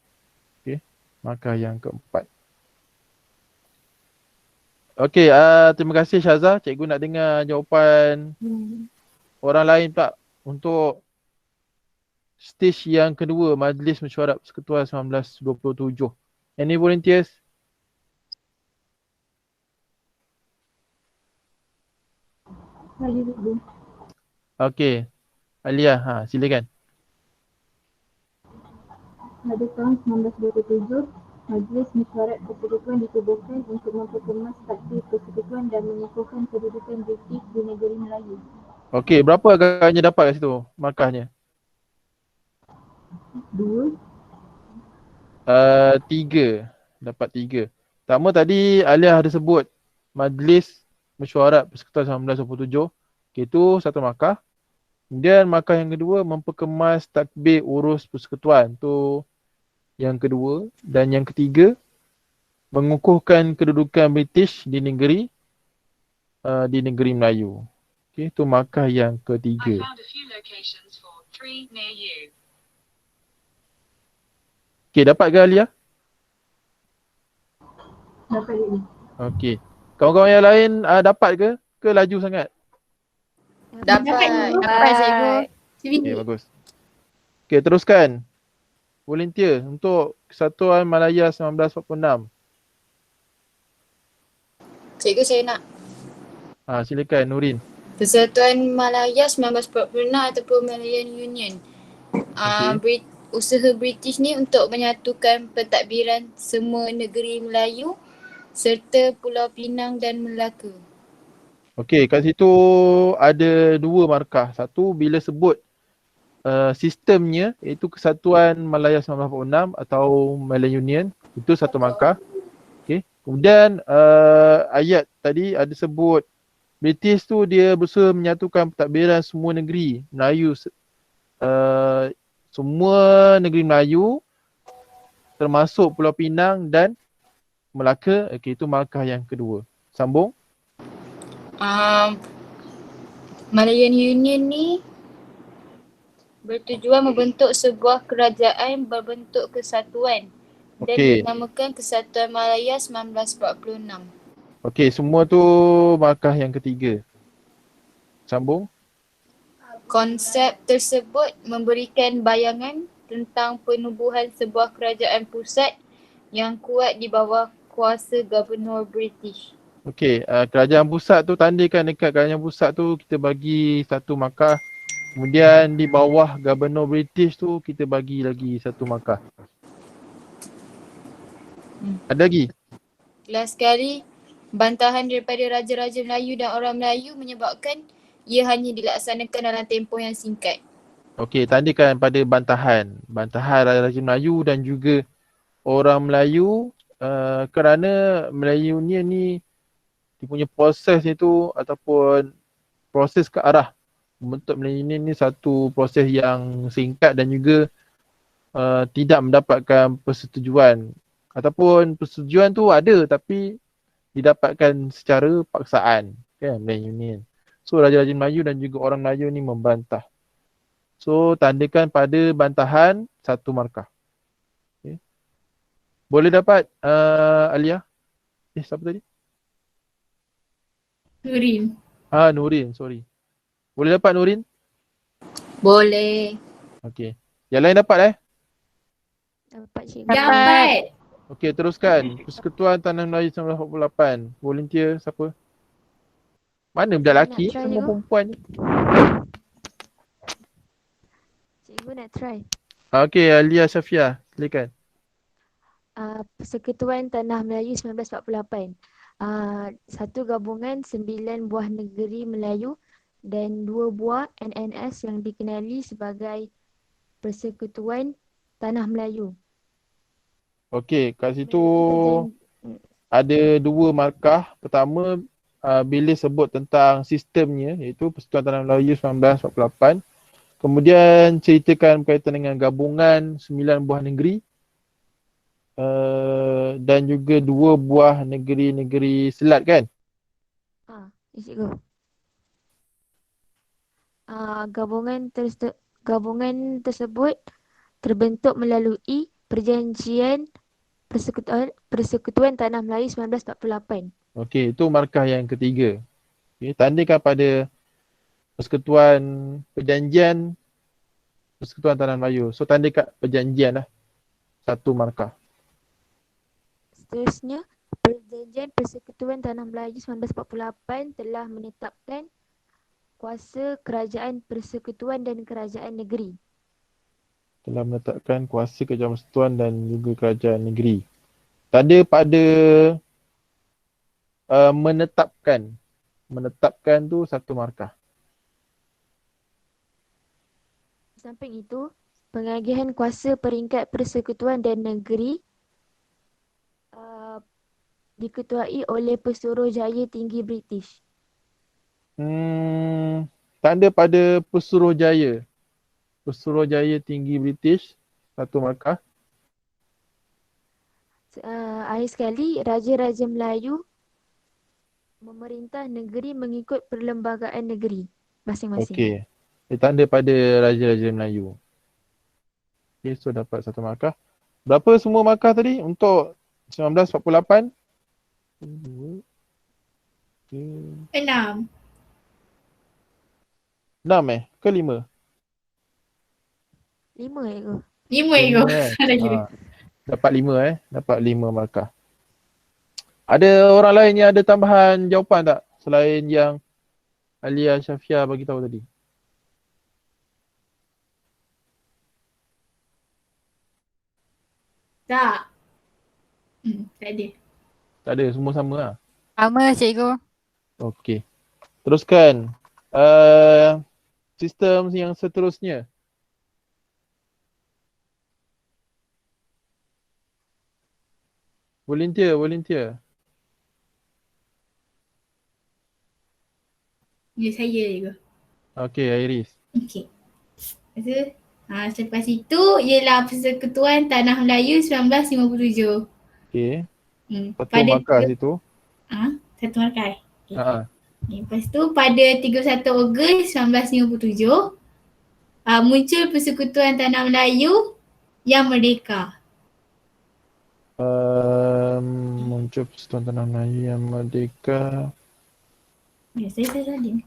Speaker 1: Okey, markah yang keempat. Okey, terima kasih Syazah. Cikgu nak dengar jawapan orang lain tak untuk stage yang kedua Majlis Mesyuarat Persekutuan 1927. Any volunteers? Okey. Alia, silakan.
Speaker 8: Pada tahun 1927, Majlis Mesyuarat Persekutuan ditubuhkan untuk memperkemas takdir persekutuan dan mengukuhkan kedudukan British di negeri Melayu.
Speaker 1: Okey, berapa agaknya dapat kat situ markahnya?
Speaker 8: 2.
Speaker 1: 3. Dapat 3. Pertama tadi Alia ada sebut Majlis Mesyuarat Persekutuan 1927. Okay, itu 1 markah. Kemudian markah yang kedua memperkemas takbir urus persekutuan. Tu yang kedua. Dan yang ketiga mengukuhkan kedudukan British di negeri Melayu. Okay, itu markah yang ketiga. Okay, dapat ke Alia?
Speaker 8: Dapat ini.
Speaker 1: Okey. Kawan-kawan yang lain dapat ke? Ke laju sangat?
Speaker 2: Dapat cikgu.
Speaker 1: Okey, bagus. Okey, teruskan. Volunteer untuk Kesatuan Malaya 1946.
Speaker 9: Cikgu saya nak.
Speaker 1: Silakan Nurin.
Speaker 9: Persatuan Malaya 1946 ataupun Malayan Union. Usaha British ni untuk menyatukan pentadbiran semua negeri Melayu serta Pulau Pinang dan Melaka.
Speaker 1: Okey, kat situ ada 2 markah. Satu bila sebut sistemnya iaitu Kesatuan Malaya 1946 atau Malayan Union, itu 1 markah. Okey. Kemudian ayat tadi ada sebut British tu dia berusaha menyatukan pentadbiran semua negeri Melayu, semua negeri Melayu termasuk Pulau Pinang dan Melaka. Okey, itu markah yang kedua. Sambung.
Speaker 9: Malayan Union ni bertujuan membentuk sebuah kerajaan berbentuk kesatuan dan dinamakan Kesatuan Malaya 1946.
Speaker 1: Okey, semua tu markah yang ketiga. Sambung.
Speaker 9: Konsep tersebut memberikan bayangan tentang penubuhan sebuah kerajaan pusat yang kuat di bawah kuasa Gubernur British.
Speaker 1: Okey, kerajaan pusat tu tandakan dekat kerajaan pusat tu kita bagi satu markah. Kemudian di bawah Governor British tu kita bagi lagi satu markah. Ada lagi?
Speaker 9: Last sekali, bantahan daripada Raja-Raja Melayu dan orang Melayu menyebabkan ia hanya dilaksanakan dalam tempoh yang singkat.
Speaker 1: Okey, tandakan pada bantahan. Bantahan Raja-Raja Melayu dan juga orang Melayu kerana Melayu ni dia punya proses itu ataupun proses ke arah membentuk Melayu ni satu proses yang singkat dan juga tidak mendapatkan persetujuan ataupun persetujuan tu ada tapi didapatkan secara paksaan kan Melayu ni. So Raja-Raja Melayu dan juga orang Melayu ni membantah. So tandakan pada bantahan satu markah. Okay. Boleh dapat Alia? Siapa tadi?
Speaker 2: Nurin.
Speaker 1: Nurin, sorry. Boleh dapat Nurin?
Speaker 9: Boleh.
Speaker 1: Okey. Yang lain dapat
Speaker 3: Dapat cikgu.
Speaker 2: Dapat.
Speaker 1: Okey, teruskan. Persekutuan Tanah Melayu 1948. Volunteer siapa? Mana budak lelaki?
Speaker 3: Nak try
Speaker 1: Semua
Speaker 3: dulu?
Speaker 1: perempuan je.
Speaker 3: Cikgu nak try.
Speaker 1: Okey, Alia Syafia, silakan.
Speaker 3: Persekutuan Tanah Melayu 1948. Satu gabungan 9 buah negeri Melayu dan 2 buah NNS yang dikenali sebagai Persekutuan Tanah Melayu.
Speaker 1: Okey, kat situ
Speaker 3: Perjanjian-
Speaker 1: ada 2 markah. Pertama, bila sebut tentang sistemnya iaitu Persekutuan Tanah Melayu 1948. Kemudian ceritakan berkaitan dengan gabungan 9 buah negeri dan juga 2 buah negeri-negeri selat kan?
Speaker 3: Cikgu. Gabungan tersebut terbentuk melalui Perjanjian Persekutuan Tanah Melayu 1948.
Speaker 1: Okey, itu markah yang ketiga. Okey, tandakan pada perjanjian Persekutuan Tanah Melayu. So tandakan perjanjian lah. Satu markah.
Speaker 3: Seterusnya, Perjanjian Persekutuan Tanah Melayu 1948 telah menetapkan kuasa kerajaan persekutuan dan kerajaan negeri.
Speaker 1: Telah menetapkan kuasa kerajaan persekutuan dan juga kerajaan negeri. Tanda pada menetapkan. Menetapkan tu satu markah.
Speaker 3: Di samping itu, pengagihan kuasa peringkat persekutuan dan negeri diketuai oleh Pesuruhjaya Tinggi British.
Speaker 1: Tanda pada Pesuruhjaya. Pesuruhjaya Tinggi British, satu markah.
Speaker 3: Akhir sekali, Raja-Raja Melayu memerintah negeri mengikut perlembagaan negeri masing-masing.
Speaker 1: Okey. Tanda pada Raja-Raja Melayu. Okey, so dapat satu markah. Berapa semua markah tadi untuk 1948? 2,
Speaker 2: 6.
Speaker 1: 6 ke 5?
Speaker 3: 5 cikgu.
Speaker 2: 5 ego. Ada kira.
Speaker 1: Dapat 5 dapat 5 markah. Ada orang lain yang ada tambahan jawapan tak selain yang Alia Syafia bagi tahu tadi?
Speaker 2: Tak. Tak ada.
Speaker 1: Tak ada, semua sama lah.
Speaker 4: Sama cikgu.
Speaker 1: Okey. Teruskan. Sistem yang seterusnya. Volunteer.
Speaker 2: Ya, saya je.
Speaker 1: Okey, Iris.
Speaker 2: Okey. Selepas itu ialah Persekutuan Tanah Melayu 1957.
Speaker 1: Okey. Satu
Speaker 2: Pada
Speaker 1: markah situ.
Speaker 2: satu markah. Okay.
Speaker 1: Ha.
Speaker 2: Lepas tu pada 31 Ogos 1957 muncul Persekutuan Tanah Melayu yang merdeka.
Speaker 1: Muncul Persekutuan Tanah Melayu yang merdeka.
Speaker 2: Ya, saya salin.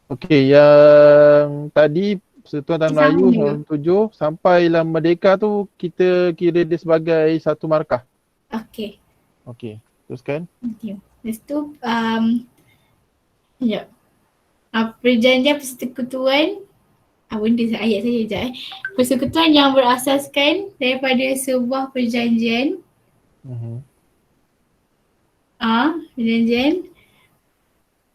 Speaker 1: Okey, yang tadi Persekutuan Tanah Melayu
Speaker 2: Sama
Speaker 1: 97 sampailah merdeka tu kita kira dia sebagai satu markah.
Speaker 2: Okey.
Speaker 1: Okey. Teruskan.
Speaker 2: Okay. Lepas tu, sekejap. Perjanjian persekutuan, benda ayat saya sekejap Persekutuan yang berasaskan daripada sebuah perjanjian, perjanjian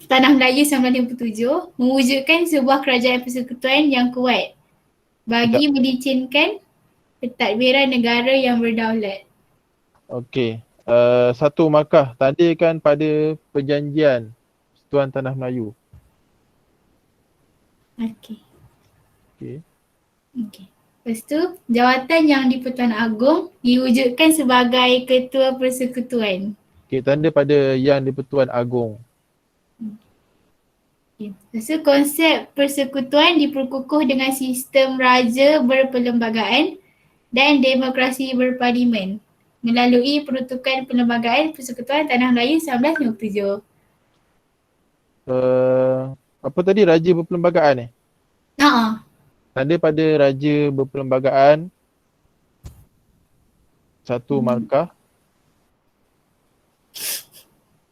Speaker 2: Tanah Melayu 1957 mewujudkan sebuah kerajaan persekutuan yang kuat bagi melicinkan pentadbiran negara yang berdaulat.
Speaker 1: Okey. Satu markah, tandakan pada perjanjian Persekutuan Tanah Melayu.
Speaker 2: Okey.
Speaker 1: Okey.
Speaker 2: Okey. Lepas tu, jawatan yang di-Pertuan Agong diwujudkan sebagai ketua persekutuan.
Speaker 1: Okey, tanda pada yang di-Pertuan Agong.
Speaker 2: Okay. Lepas tu, konsep persekutuan diperkukuh dengan sistem raja berperlembagaan dan demokrasi berparlimen melalui peruntukan Perlembagaan Persekutuan Tanah Melayu 1957.
Speaker 1: Apa tadi, raja berperlembagaan Tanda pada raja berperlembagaan, satu markah.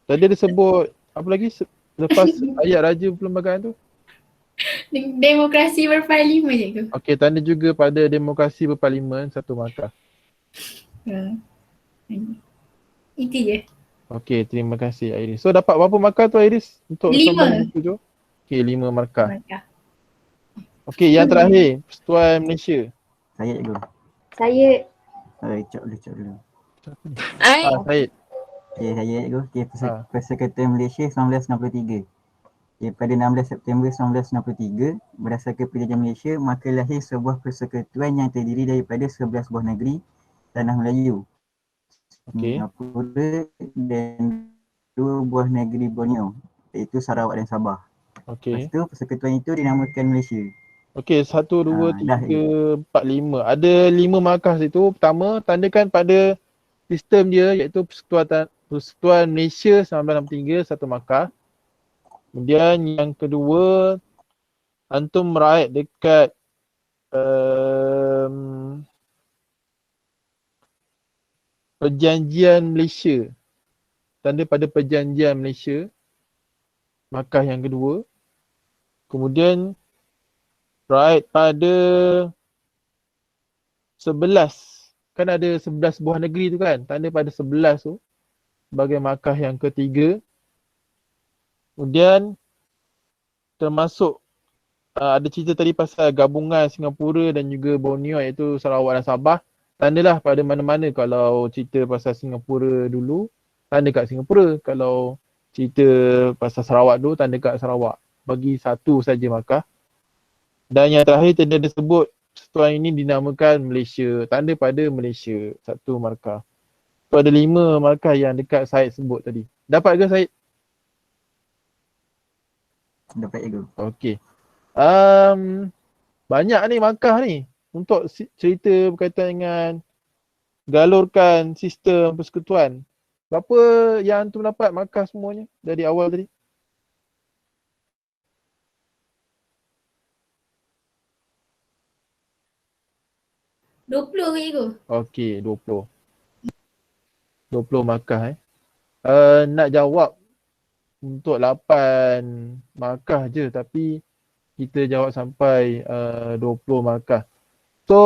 Speaker 1: Tadi ada sebut apa lagi lepas ayat raja berperlembagaan tu?
Speaker 2: Demokrasi berparlimen je tu.
Speaker 1: Okey, tanda juga pada demokrasi berparlimen, satu markah.
Speaker 2: Itu je.
Speaker 1: Okey, terima kasih Iris. So dapat berapa markah tu Iris untuk
Speaker 2: 5.
Speaker 1: 1957? Okey, 5 markah.
Speaker 2: Markah.
Speaker 1: Okey, yang terakhir, Persekutuan Malaysia.
Speaker 10: Saya dulu.
Speaker 8: Saya.
Speaker 10: Cak dulu.
Speaker 1: Syed.
Speaker 10: Okay, saya dulu. Okay, Persekutuan Malaysia 1963. Okay, pada 16 September 1963, berdasarkan Perjanjian Malaysia, maka lahir sebuah persekutuan yang terdiri daripada 11 buah negeri Tanah Melayu, Singapura dan 2 buah negeri Borneo, iaitu Sarawak dan Sabah. Lepas tu persekutuan itu dinamakan Malaysia.
Speaker 1: Okey, 1, 2, 3, 4, 5. Ada 5 markah situ. Pertama, tandakan pada sistem dia iaitu Persekutuan Malaysia 1963, satu markah. Kemudian yang kedua, antum meraih dekat Perjanjian Malaysia. Tanda pada Perjanjian Malaysia, markah yang kedua. Kemudian right pada 11. Kan ada 11 buah negeri tu kan. Tanda pada 11 tu sebagai markah yang ketiga. Kemudian termasuk ada cerita tadi pasal gabungan Singapura dan juga Borneo iaitu Sarawak dan Sabah. Tandalah pada mana-mana. Kalau cerita pasal Singapura dulu, tanda kat Singapura. Kalau cerita pasal Sarawak dulu, tanda kat Sarawak. Bagi satu saja markah. Dan yang terakhir tadi ada sebut persekutuan ini dinamakan Malaysia. Tanda pada Malaysia, satu markah. So ada 5 markah yang dekat Syed sebut tadi. Dapat ke Syed?
Speaker 10: Dapat juga.
Speaker 1: Okey. Banyak ni markah ni untuk cerita berkaitan dengan galurkan sistem persekutuan. Berapa yang antum dapat markah semuanya dari awal tadi?
Speaker 2: RM20
Speaker 1: Okey, 20. 20 markah nak jawab untuk 8 markah je tapi kita jawab sampai 20 markah. So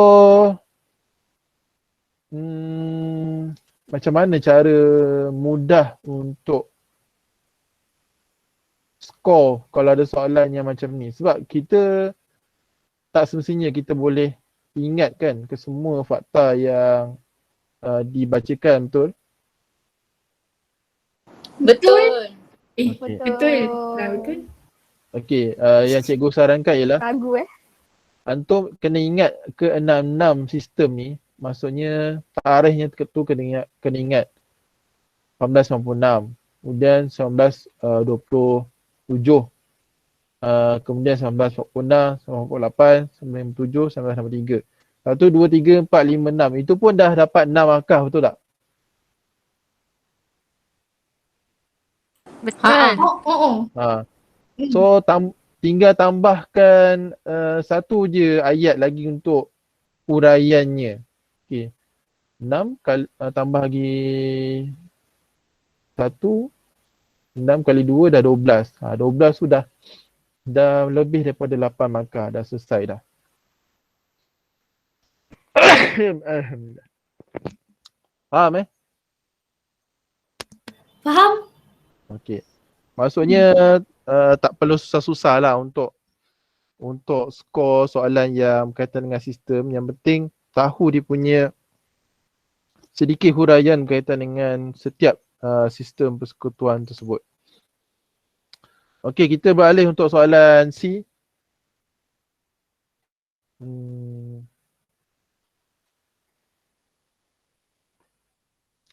Speaker 1: macam mana cara mudah untuk score kalau ada soalan yang macam ni? Sebab kita tak semestinya kita boleh ingatkan ke semua fakta yang dibacakan, betul?
Speaker 9: Betul.
Speaker 1: Okay.
Speaker 2: Betul.
Speaker 1: Okey, yang cikgu sarankan ialah
Speaker 8: Ragu
Speaker 1: antum kena ingat ke 66 sistem ni. Maksudnya tarikhnya tu kena ingat 1896, kemudian 1927, kemudian 1946, 1948, 1997, 1963. 1, 2, 3, 4, 5, 6. Itu pun dah dapat 6 markah, betul tak?
Speaker 4: Betul.
Speaker 1: So tinggal tambahkan satu je ayat lagi untuk uraiannya. Okey. 6 kali tambah lagi 6 kali 2 dah 12. 12 tu dah lebih daripada 8 markah. Dah selesai dah. Alhamdulillah. Faham
Speaker 2: Faham?
Speaker 1: Okey. Maksudnya tak perlu susah-susah lah untuk skor soalan yang berkaitan dengan sistem. Yang penting tahu dia punya sedikit huraian berkaitan dengan setiap sistem persekutuan tersebut. Okey, kita beralih untuk soalan C.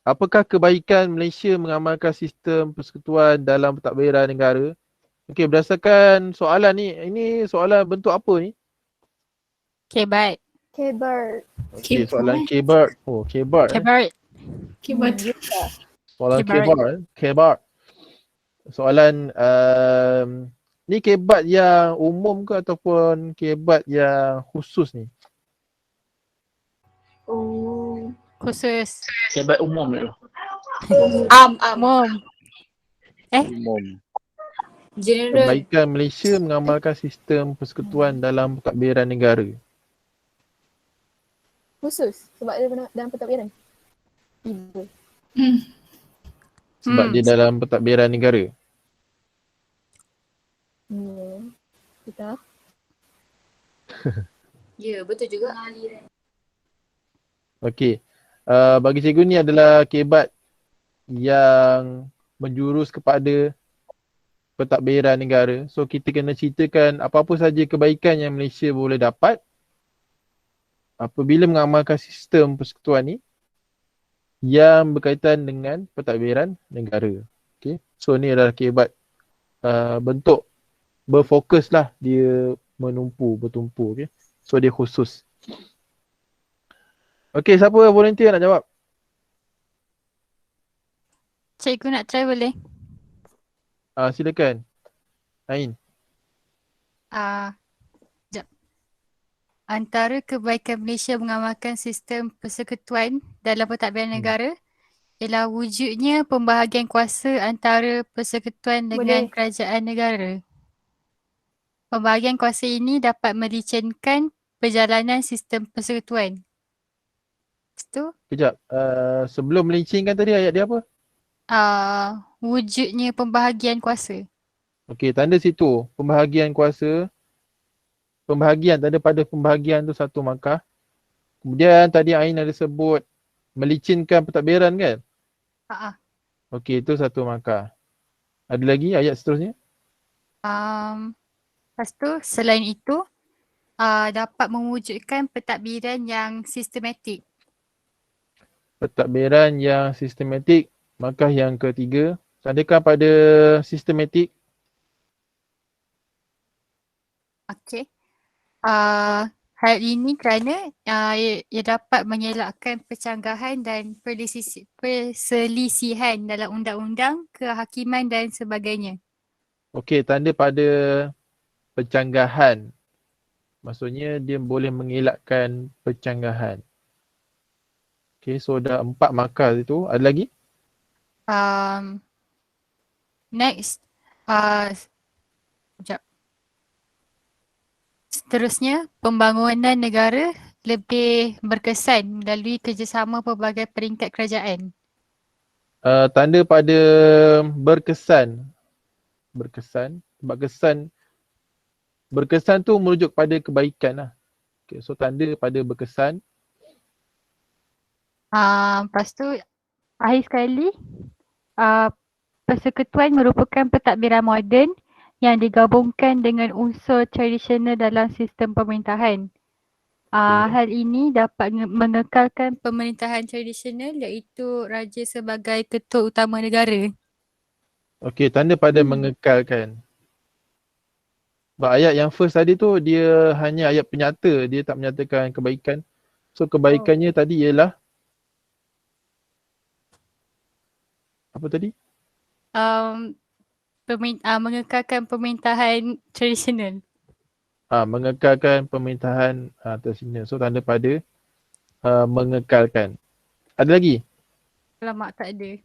Speaker 1: Apakah kebaikan Malaysia mengamalkan sistem persekutuan dalam pentadbiran negara? Okey, berdasarkan soalan ni, ini soalan bentuk apa ni?
Speaker 4: Kebat.
Speaker 6: K-Bird.
Speaker 1: Okey, soalan K-Bird. Oh, K-Bird.
Speaker 4: Kebat.
Speaker 2: Kebat.
Speaker 1: Soalan
Speaker 4: K-Bird.
Speaker 1: K-Bird. Soalan ni kebat yang umum ke ataupun kebat yang khusus ni?
Speaker 6: Oh.
Speaker 4: Khusus.
Speaker 5: Kebat umum tu.
Speaker 4: Umum.
Speaker 1: Umum.
Speaker 9: General.
Speaker 1: Kebaikan Malaysia mengamalkan sistem persekutuan dalam pentadbiran negara.
Speaker 6: Khusus sebab dia dalam pentadbiran. Ibu.
Speaker 1: Sebab dia dalam pentadbiran negara.
Speaker 6: Kita.
Speaker 9: Ya, betul juga.
Speaker 1: Okey. Bagi cikgu ni adalah kebat yang menjurus kepada pentadbiran negara. So kita kena ceritakan apa-apa saja kebaikan yang Malaysia boleh dapat apabila mengamalkan sistem persekutuan ni yang berkaitan dengan pentadbiran negara. Okay. So ni adalah kebat bentuk berfokus lah, dia bertumpu. Okay. So dia khusus. Okay, siapa volunteer nak jawab?
Speaker 4: Cikgu nak try boleh?
Speaker 1: Silakan. Ain.
Speaker 4: Sekejap. Antara kebaikan Malaysia mengamalkan sistem persekutuan dalam pentadbiran negara ialah wujudnya pembahagian kuasa antara persekutuan dengan kerajaan negara. Pembahagian kuasa ini dapat melicinkan perjalanan sistem persekutuan. Itu
Speaker 1: Kejap. Sebelum melincingkan tadi ayat dia apa?
Speaker 4: wujudnya pembahagian kuasa.
Speaker 1: Okey, tanda situ. Pembahagian kuasa. Pembahagian, tanda pada pembahagian tu 1 markah. Kemudian tadi Ain ada sebut melicinkan pentadbiran kan? Okey, itu 1 markah. Ada lagi ayat seterusnya?
Speaker 4: Lepas tu selain itu dapat mewujudkan pentadbiran yang sistematik.
Speaker 1: Pentadbiran yang sistematik. Markah yang ketiga. Tandakan pada sistematik.
Speaker 4: Okey. Hal ini kerana ia dapat mengelakkan percanggahan dan perselisihan dalam undang-undang, kehakiman dan sebagainya.
Speaker 1: Okey, tanda pada percanggahan. Maksudnya dia boleh mengelakkan percanggahan. Okey, so dah 4 markah itu. Ada lagi?
Speaker 4: Next. Sekejap. Seterusnya, pembangunan negara lebih berkesan melalui kerjasama pelbagai peringkat kerajaan.
Speaker 1: Tanda pada berkesan. Berkesan. Sebab berkesan tu merujuk pada kebaikan lah. Okay, so tanda pada berkesan.
Speaker 4: Lepas tu, akhir sekali, persekutuan merupakan pentadbiran moden yang digabungkan dengan unsur tradisional dalam sistem pemerintahan. Hal ini dapat mengekalkan pemerintahan tradisional iaitu raja sebagai ketua utama negara.
Speaker 1: Okey, tanda pada mengekalkan. Sebab ayat yang first tadi tu dia hanya ayat penyata, dia tak menyatakan kebaikan. So kebaikannya tadi ialah apa tadi?
Speaker 4: Mengekalkan pemerintahan tradisional.
Speaker 1: Mengekalkan pemerintahan tradisional. So tanda pada mengekalkan. Ada lagi?
Speaker 4: Alamak, tak ada.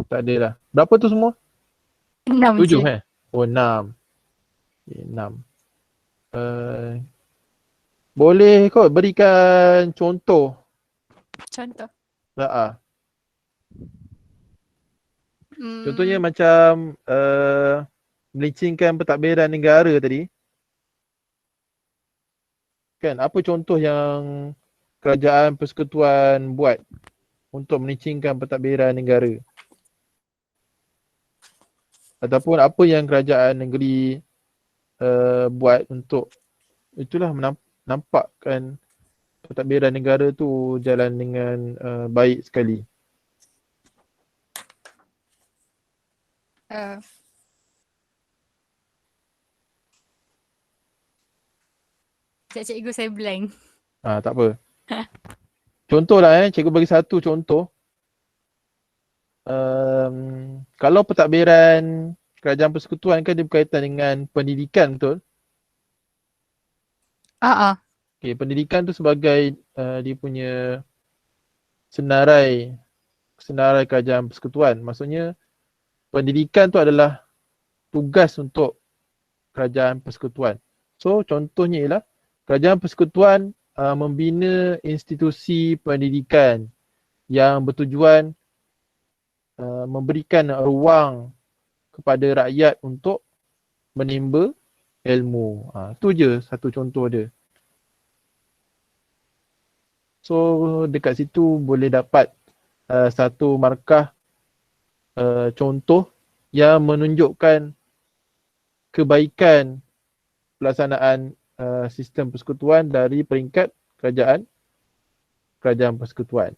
Speaker 1: Tak ada lah. Berapa tu semua?
Speaker 4: 6
Speaker 1: 7
Speaker 4: je.
Speaker 1: Oh 6. Okay, 6. Boleh kot berikan contoh.
Speaker 4: Contoh.
Speaker 1: Contohnya macam melincingkan pentadbiran negara tadi. Kan apa contoh yang kerajaan persekutuan buat untuk melincingkan pentadbiran negara? Ataupun apa yang kerajaan negeri buat untuk itulah menampakkan pentadbiran negara tu jalan dengan baik sekali.
Speaker 4: Cikgu saya blank.
Speaker 1: Tak apa. Contoh lah cikgu bagi satu contoh. Kalau pentadbiran kerajaan persekutuan kan dia berkaitan dengan pendidikan, betul? Okay, pendidikan tu sebagai dia punya senarai kerajaan persekutuan. Maksudnya pendidikan tu adalah tugas untuk kerajaan persekutuan. So contohnya ialah kerajaan persekutuan membina institusi pendidikan yang bertujuan memberikan ruang kepada rakyat untuk menimba ilmu. Tu je satu contoh dia. So dekat situ boleh dapat satu markah contoh yang menunjukkan kebaikan pelaksanaan sistem persekutuan dari peringkat kerajaan persekutuan.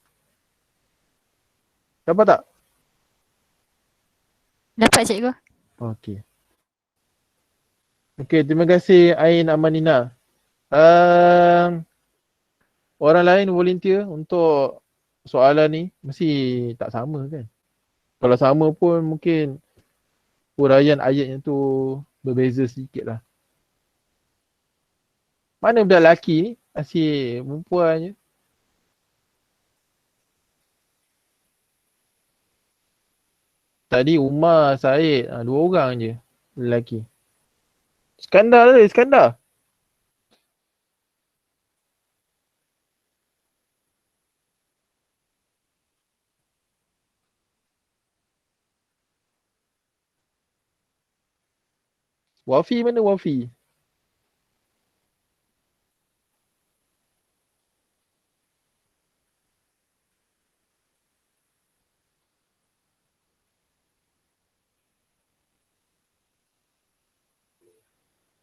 Speaker 1: Dapat tak?
Speaker 4: Dapat cikgu.
Speaker 1: Okey. Okey, terima kasih Ain Amanina. Orang lain volunteer untuk soalan ni mesti tak sama kan? Kalau sama pun mungkin huraian ayatnya tu berbeza sedikit lah. Mana budak lelaki ni? Asyik perempuan je. Tadi Umar, Syed, 2 orang je lelaki. Iskandar ada, Iskandar. Wafi mana Wafi?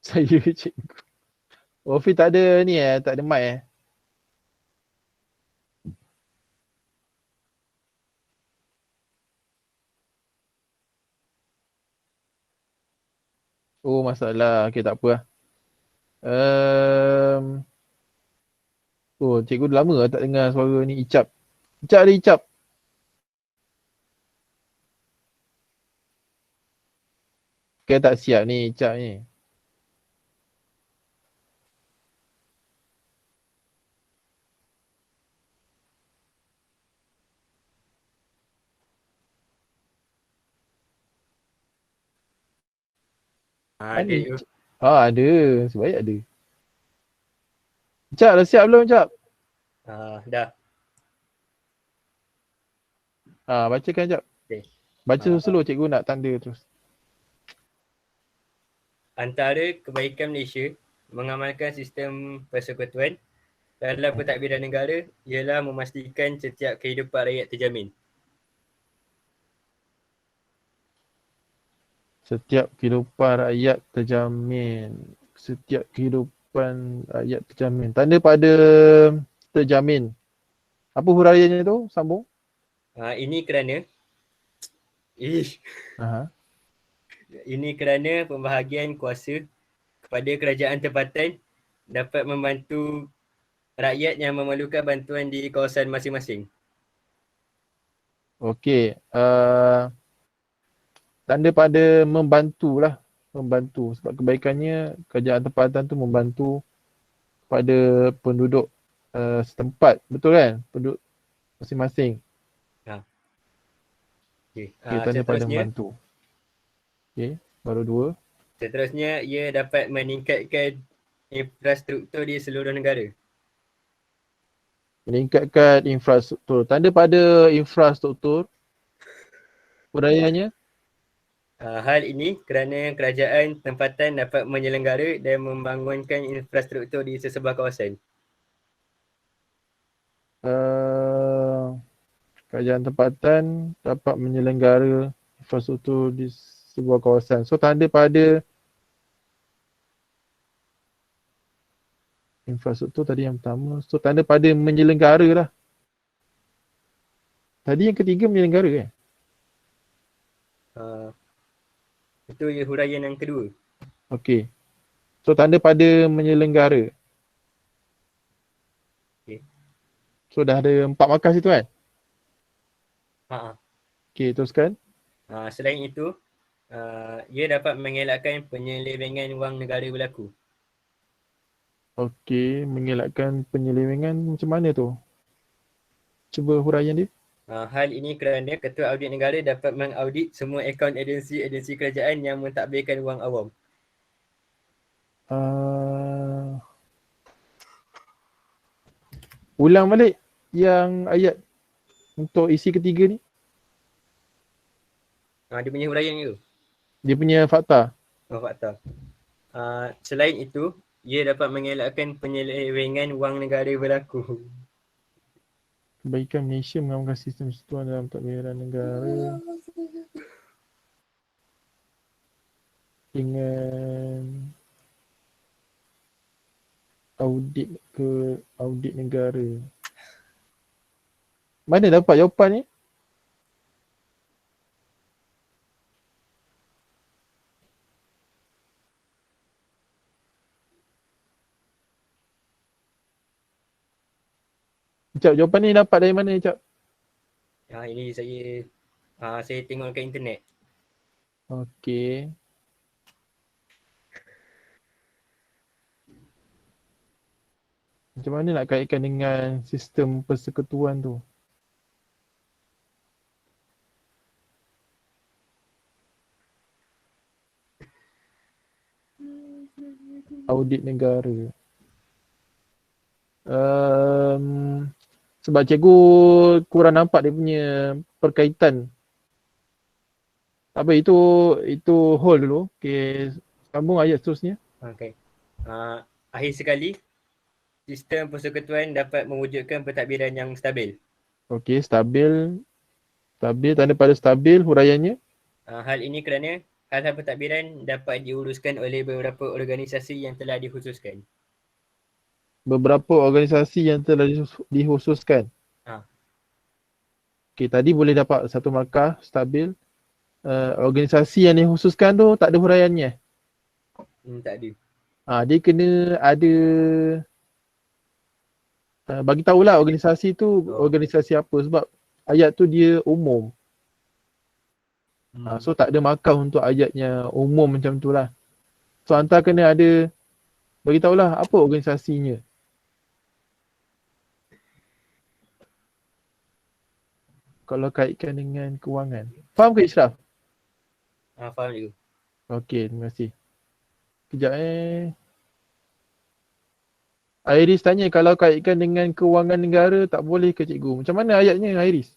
Speaker 1: Saya cikgu. Wafi tak ada ni tak ada mic Oh masalah, okey tak apa lah. Oh cikgu dah lama lah tak dengar suara ni Icap. Icap ada Icap. Kira tak siap ni Icap ni.
Speaker 11: Ada je.
Speaker 1: Ada, sebaik ada. Icap dah siap belum Icap?
Speaker 11: Dah.
Speaker 1: Bacakan Icap.
Speaker 11: Okay.
Speaker 1: Baca slow cikgu nak tanda terus.
Speaker 11: Antara kebaikan Malaysia mengamalkan sistem persekutuan dalam pentadbiran negara ialah memastikan setiap kehidupan rakyat terjamin.
Speaker 1: Setiap kehidupan rakyat terjamin. Setiap kehidupan rakyat terjamin. Tanda pada terjamin. Apa huraiannya tu? Sambung.
Speaker 11: Ini kerana ini kerana pembahagian kuasa kepada kerajaan tempatan dapat membantu rakyat yang memerlukan bantuan di kawasan masing-masing.
Speaker 1: Okey. Tanda pada membantu lah. Membantu. Sebab kebaikannya kerajaan tempatan tu membantu kepada penduduk setempat. Betul kan? Penduduk masing-masing. Okay, tanda pada
Speaker 11: Seterusnya,
Speaker 1: membantu. Okay, baru 2.
Speaker 11: seterusnya ia dapat meningkatkan infrastruktur di seluruh negara.
Speaker 1: Meningkatkan infrastruktur. Tanda pada infrastruktur, huraiannya,
Speaker 11: Hal ini kerana kerajaan tempatan dapat menyelenggara dan membangunkan infrastruktur di sesebuah kawasan.
Speaker 1: kerajaan tempatan dapat menyelenggara infrastruktur di sebuah kawasan. So tanda pada infrastruktur tadi yang pertama. So tanda pada menyelenggara lah. Tadi yang ketiga menyelenggara kan?
Speaker 11: Itu huraian yang kedua.
Speaker 1: Okey. So tanda pada menyelenggara.
Speaker 11: Okey.
Speaker 1: So dah ada 4 markah situ kan? Okey, teruskan.
Speaker 11: Selain itu, ia dapat mengelakkan penyelewengan wang negara berlaku.
Speaker 1: Okey, mengelakkan penyelewengan macam mana tu? Cuba huraian dia.
Speaker 11: Hal ini kerana Ketua Audit Negara dapat mengaudit semua akaun agensi-agensi kerajaan yang mentadbirkan wang awam.
Speaker 1: Ulang balik yang ayat untuk isi ketiga ni.
Speaker 11: Dia punya huraian itu.
Speaker 1: Dia punya fakta.
Speaker 11: Fakta. Selain itu, ia dapat mengelakkan penyelewengan wang negara berlaku.
Speaker 1: Kebaikan Malaysia mengamalkan sistem persekutuan dalam pentadbiran negara dengan audit negara. Mana dapat jawapan ni? Cak, jawapan ni dapat dari mana Cak?
Speaker 11: Ini saya tengok kat internet.
Speaker 1: Okey. Macam mana nak kaitkan dengan sistem persekutuan tu? Audit negara. Sebab cikgu kurang nampak dia punya perkaitan. Tak apa, itu hold dulu. Okey, sambung ayat seterusnya.
Speaker 11: Okey. Akhir sekali, sistem persekutuan dapat mewujudkan pentadbiran yang stabil.
Speaker 1: Okey, stabil. Tanda pada stabil huraiannya.
Speaker 11: Hal ini kerana hal-hal pentadbiran dapat diuruskan oleh beberapa organisasi yang telah dikhususkan.
Speaker 1: Beberapa organisasi yang telah dikhususkan. Okey, tadi boleh dapat 1 markah stabil. Organisasi yang dikhususkan tu tak ada huraiannya.
Speaker 11: Tak ada.
Speaker 1: Dia kena ada bagi tahulah organisasi tu organisasi apa, sebab ayat tu dia umum. So tak ada markah untuk ayatnya umum macam tu lah. So hantar kena ada bagi tahulah apa organisasinya. Kalau kaitkan dengan kewangan. Faham ke Ishraf?
Speaker 11: Faham juga.
Speaker 1: Okey, terima kasih. Kejap Iris tanya kalau kaitkan dengan kewangan negara tak boleh ke cikgu? Macam mana ayatnya Iris?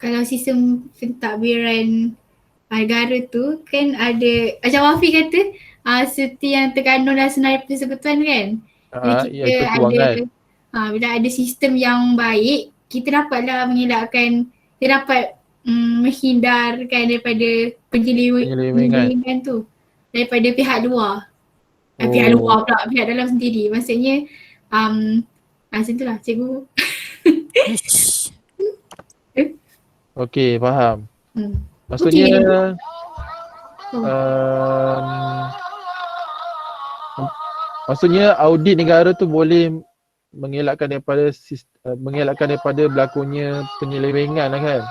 Speaker 2: Kalau sistem pentadbiran negara tu kan ada, macam Wafi kata, seperti yang terkandung dalam senarai persekutuan kan. Jadi kita ada, bila ada sistem yang baik, kita dapatlah mengelakkan, kita dapat menghindarkan daripada penyelewengan tu daripada pihak luar. Pihak luar pula, pihak dalam sendiri. Maksudnya macam tu lah cikgu.
Speaker 1: Okey, faham. Maksudnya maksudnya audit negara tu boleh mengelakkan daripada berlakunya penyelewengan lah kan?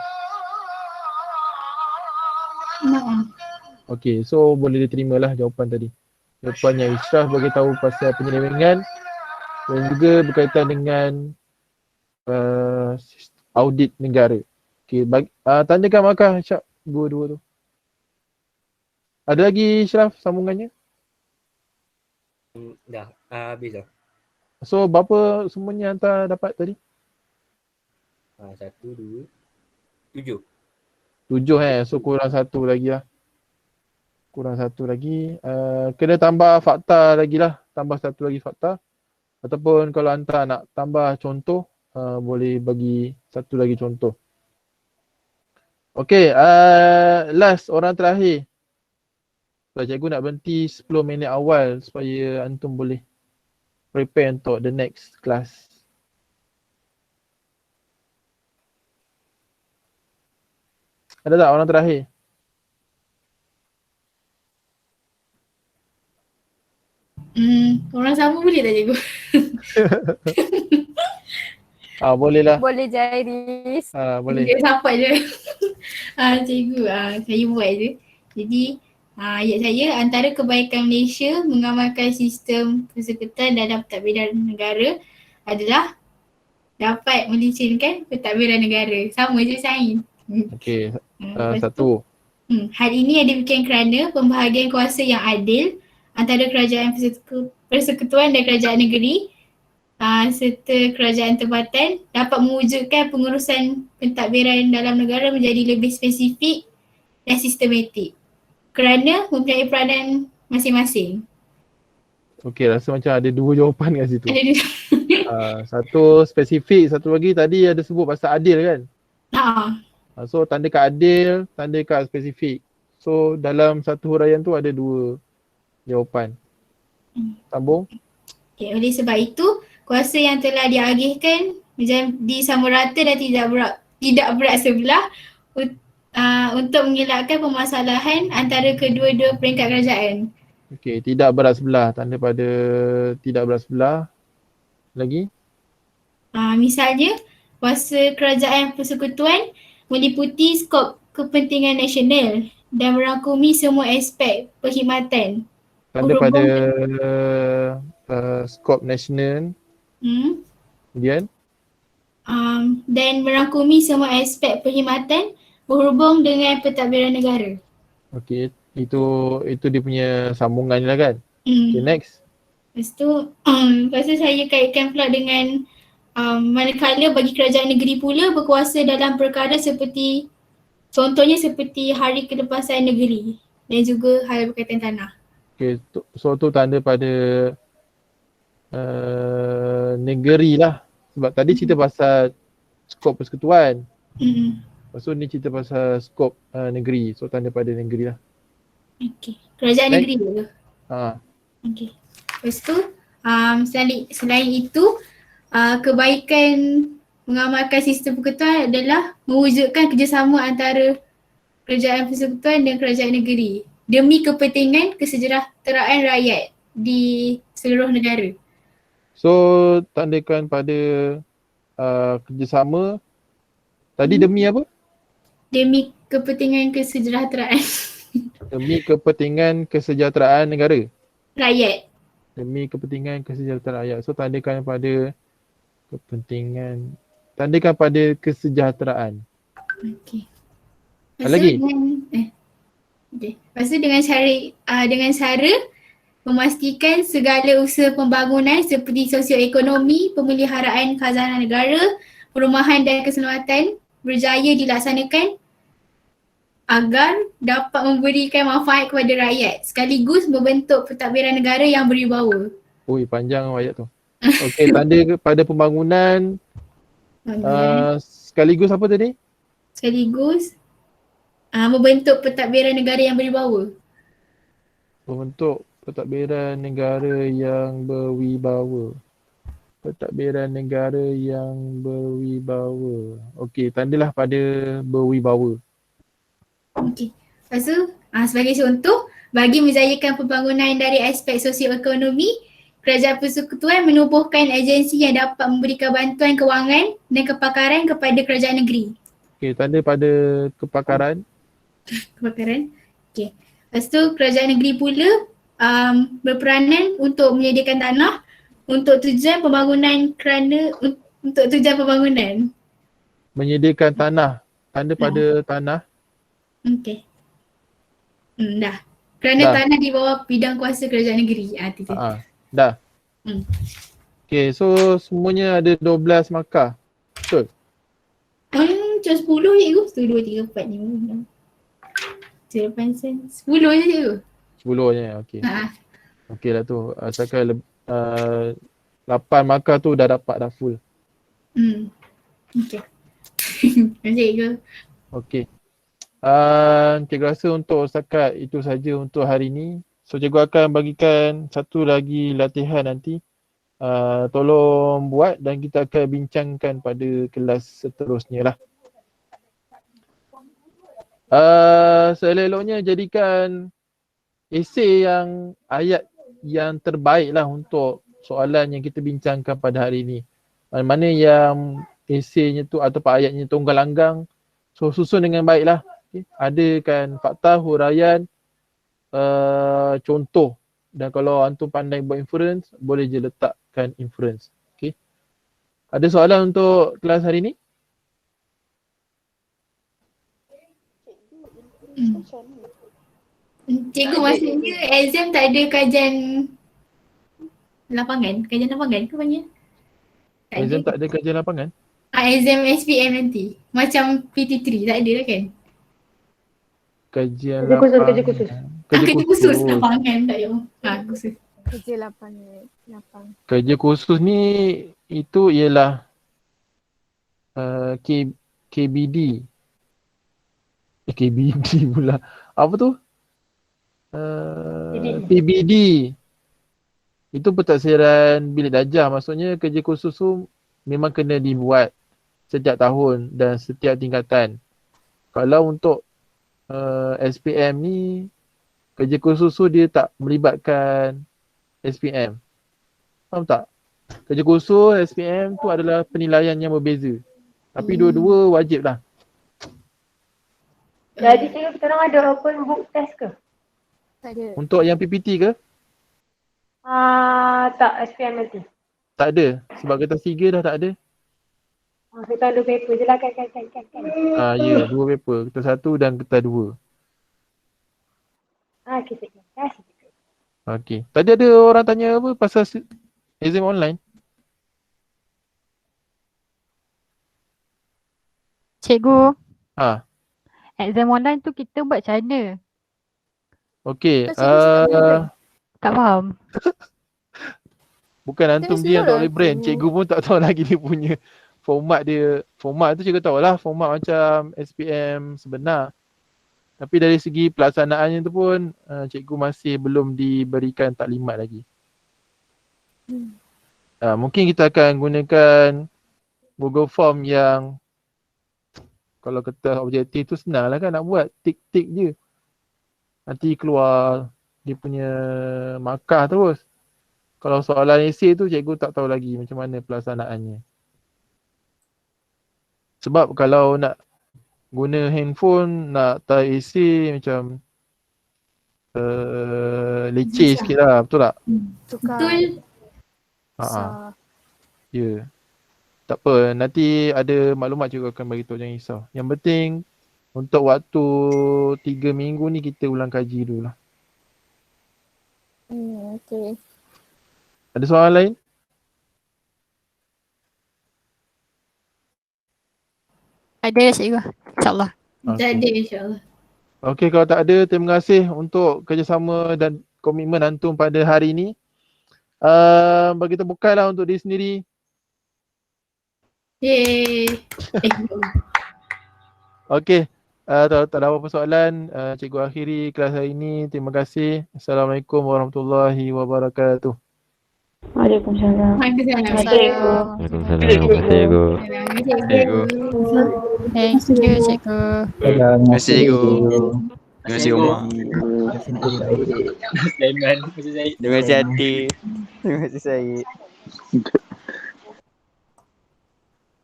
Speaker 1: Okey, so boleh diterimalah jawapan tadi. Jawapan yang Ishraf bagi tahu pasal penyelewengan dan juga berkaitan dengan audit negara. Okey, tandakan markah Syaf dua-dua tu. Ada lagi Syraf sambungannya?
Speaker 11: Dah, habis dah.
Speaker 1: So berapa semuanya hantar dapat tadi?
Speaker 11: 1, 2, 7.
Speaker 1: 7 so kurang satu lagi lah. Kurang satu lagi. Kena tambah fakta lagi lah. Tambah satu lagi fakta. Ataupun kalau hantar nak tambah contoh, boleh bagi satu lagi contoh. Okay, last orang terakhir. Cikgu nak berhenti 10 minit awal supaya antum boleh prepare untuk the next class. Ada tak orang terakhir?
Speaker 2: Orang sama boleh tak cikgu?
Speaker 1: Boleh lah.
Speaker 6: Boleh Jairis.
Speaker 1: Boleh.
Speaker 2: Dia sampai je. Cikgu, saya buat je. Jadi, ayat saya, antara kebaikan Malaysia mengamalkan sistem persekutuan dalam pentadbiran negara adalah dapat melicinkan pentadbiran negara. Sama je sain.
Speaker 1: Okey, satu.
Speaker 2: Hal ini ada demikian kerana pembahagian kuasa yang adil antara kerajaan persekutuan dan kerajaan negeri serta kerajaan tempatan dapat mewujudkan pengurusan pentadbiran dalam negara menjadi lebih spesifik dan sistematik kerana mempunyai peranan masing-masing.
Speaker 1: Okey, rasa macam ada dua jawapan kat situ.
Speaker 2: Ada dua.
Speaker 1: Satu spesifik, satu lagi tadi ada sebut pasal adil kan? So tanda kat adil, tanda kat spesifik. So dalam satu huraian tu ada dua jawapan. Sambung.
Speaker 2: Okay, oleh sebab itu, kuasa yang telah diagihkan menjadi sama rata dan tidak berat sebelah untuk mengelakkan permasalahan antara kedua-dua peringkat kerajaan.
Speaker 1: Okey, tidak berat sebelah. Tanda pada tidak berat sebelah. Lagi?
Speaker 2: Misalnya, kuasa kerajaan persekutuan meliputi skop kepentingan nasional dan merangkumi semua aspek perkhidmatan.
Speaker 1: Tanda pada skop nasional. Kemudian?
Speaker 2: Dan merangkumi semua aspek perkhidmatan berhubung dengan pentadbiran negara.
Speaker 1: Okey, itu dia punya sambungan lah kan? Okay, next.
Speaker 2: Lepas tu saya kaitkan pula dengan manakala bagi kerajaan negeri pula berkuasa dalam perkara seperti contohnya seperti hari kelepasan negeri dan juga hal berkaitan tanah.
Speaker 1: Okay, so tu tanda pada negeri lah. Sebab tadi cerita pasal skop persekutuan. Lepas tu ni cerita pasal skop negeri. So tanda pada negeri lah.
Speaker 2: Okay. Kerajaan
Speaker 1: next.
Speaker 2: Negeri ke? Okay. Lepas tu selain itu kebaikan mengamalkan sistem persekutuan adalah mewujudkan kerjasama antara kerajaan persekutuan dan kerajaan negeri demi kepentingan kesejahteraan rakyat di seluruh negara.
Speaker 1: So tandakan pada kerjasama tadi demi apa?
Speaker 2: Demi kepentingan kesejahteraan
Speaker 1: demi kepentingan kesejahteraan negara.
Speaker 2: Rakyat.
Speaker 1: Demi kepentingan kesejahteraan rakyat. So tandakan pada kepentingan, tandakan pada kesejahteraan.
Speaker 2: Okey.
Speaker 1: Lagi?
Speaker 2: Lepas tu dengan cara memastikan segala usaha pembangunan seperti sosioekonomi, pemeliharaan khazanah negara, perumahan dan keselamatan berjaya dilaksanakan agar dapat memberikan manfaat kepada rakyat sekaligus membentuk pentadbiran negara yang berwibawa.
Speaker 1: Ui, panjang ayat tu. Okey, tanda pada pembangunan sekaligus apa tadi?
Speaker 2: Sekaligus membentuk pentadbiran negara yang berwibawa.
Speaker 1: Membentuk pentadbiran negara yang berwibawa. Pentadbiran negara yang berwibawa. Okey, tandalah pada berwibawa.
Speaker 2: Okey. Lepas tu sebagai contoh, bagi menjayakan pembangunan dari aspek sosioekonomi, kerajaan persekutuan menubuhkan agensi yang dapat memberikan bantuan kewangan dan kepakaran kepada kerajaan negeri.
Speaker 1: Okey, tanda pada kepakaran.
Speaker 2: Kepakaran. Okey. Lepas tu kerajaan negeri pula berperanan untuk menyediakan tanah Untuk tujuan pembangunan untuk tujuan pembangunan.
Speaker 1: Menyediakan tanah. Tanda pada tanah.
Speaker 2: Okey. Dah. Kerana
Speaker 1: Dah.
Speaker 2: tanah di bawah bidang kuasa kerajaan negeri. Tu.
Speaker 1: Dah.
Speaker 2: Hmm.
Speaker 1: Okay, so semuanya ada 12 markah. Betul?
Speaker 2: Macam 10 cikgu. 1, 2, 3, 4, 5, 6. 7, 8, 10 je cikgu.
Speaker 1: 10 je, okey. Okey lah tu. Asalkan 8 markah tu dah dapat dah full.
Speaker 2: Okey. Cikgu.
Speaker 1: Okey. Cikgu rasa untuk setakat itu saja untuk hari ini. So cikgu akan bagikan satu lagi latihan nanti. Tolong buat dan kita akan bincangkan pada kelas seterusnya lah. Seelok-eloknya jadikan esei yang ayat yang terbaik lah untuk soalan yang kita bincangkan pada hari ini. Mana yang eseinya tu atau ayatnya tunggal langgang, so susun dengan baik lah. Okay. Adakan fakta, huraian, contoh, dan kalau antum pandai buat inference, boleh je letakkan inference. Okay. Ada soalan untuk kelas hari ni?
Speaker 2: Cikgu, maksudnya exam tak ada kajian lapangan? Kajian lapangan ke banyak?
Speaker 1: Exam tak ada kajian lapangan?
Speaker 2: Exam SPM nanti. Macam PT3 tak ada lah kan?
Speaker 1: Kajian
Speaker 6: Kerja khusus,
Speaker 1: lapangan.
Speaker 6: kerja khusus.
Speaker 2: Kerja khusus lapangan tak payah. Khusus.
Speaker 6: Kerja lapang.
Speaker 1: Kerja khusus ni itu ialah KBD. KBD pula. Apa tu? PBD. Itu pentaksiran bilik darjah. Maksudnya kerja khusus tu memang kena dibuat setiap tahun dan setiap tingkatan. Kalau untuk SPM ni, kerja khusus tu dia tak melibatkan SPM. Faham tak? Kerja khusus SPM tu adalah penilaian yang berbeza. Tapi dua-dua wajib lah.
Speaker 6: Jadi cikgu kita orang ada open book test ke? Tak ada.
Speaker 1: Untuk yang PPT ke?
Speaker 6: Tak, SPM nanti.
Speaker 1: Tak ada. Sebab kertas 3 dah tak ada.
Speaker 6: Kita ada paper je lah kan.
Speaker 1: Ya, 2 paper. Kertas 1 dan kertas 2.
Speaker 6: Okey, cikgu. Terima kasih.
Speaker 1: Okey. Tadi ada orang tanya apa pasal exam online?
Speaker 4: Cikgu,
Speaker 1: exam
Speaker 4: online tu kita buat macam mana?
Speaker 1: Okey.
Speaker 4: Tak faham.
Speaker 1: Bukan antum dia yang tak boleh brand. Cikgu pun tak tahu lagi dia punya format dia. Format tu cikgu tahu lah. Format macam SPM sebenar. Tapi dari segi pelaksanaannya tu pun cikgu masih belum diberikan taklimat lagi. Mungkin kita akan gunakan Google Form yang kalau kertas objektif tu senang lah kan nak buat. Tik-tik je. Nanti keluar dia punya markah terus. Kalau soalan esei tu cikgu tak tahu lagi macam mana pelaksanaannya. Sebab kalau nak guna handphone nak type esei macam leceh sikit lah, betul tak?
Speaker 2: Betul.
Speaker 1: Ya. Tak apa, nanti ada maklumat cikgu akan beritahu, jangan risau. Yang penting untuk waktu 3 minggu ni kita ulang kaji dulu lah.
Speaker 6: Okey.
Speaker 1: Ada soalan lain?
Speaker 4: Ada cikgu. InsyaAllah.
Speaker 2: Tak ada insyaAllah.
Speaker 1: Okey, kalau tak ada, terima kasih untuk kerjasama dan komitmen antum pada hari ini. Bagi tepukanlah untuk diri sendiri.
Speaker 2: Yeay.
Speaker 1: Okey, tak ada apa-apa soalan. Cikgu akhiri kelas hari ini. Terima kasih. Assalamualaikum warahmatullahi wabarakatuh.
Speaker 8: Waalaikumsalam.
Speaker 2: Waalaikumsalam.
Speaker 12: Cikgu.
Speaker 4: Thank you cikgu.
Speaker 12: Terima kasih cikgu. Terima kasih Umar.
Speaker 5: Sulaiman, terima kasih Syed.
Speaker 12: Terima kasih Hati. Terima kasih Syed.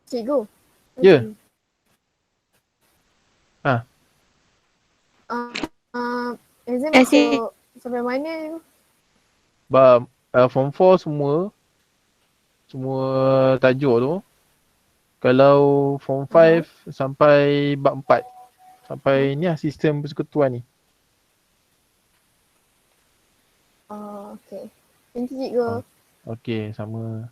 Speaker 6: Cikgu.
Speaker 1: Ya.
Speaker 6: Exam untuk sampai mana?
Speaker 1: Form 4 semua semua tajuk tu. Kalau form 5 sampai bab 4. Sampai ni lah sistem persekutuan ni.
Speaker 6: Okay. Thank you cikgu.
Speaker 1: Okey, sama.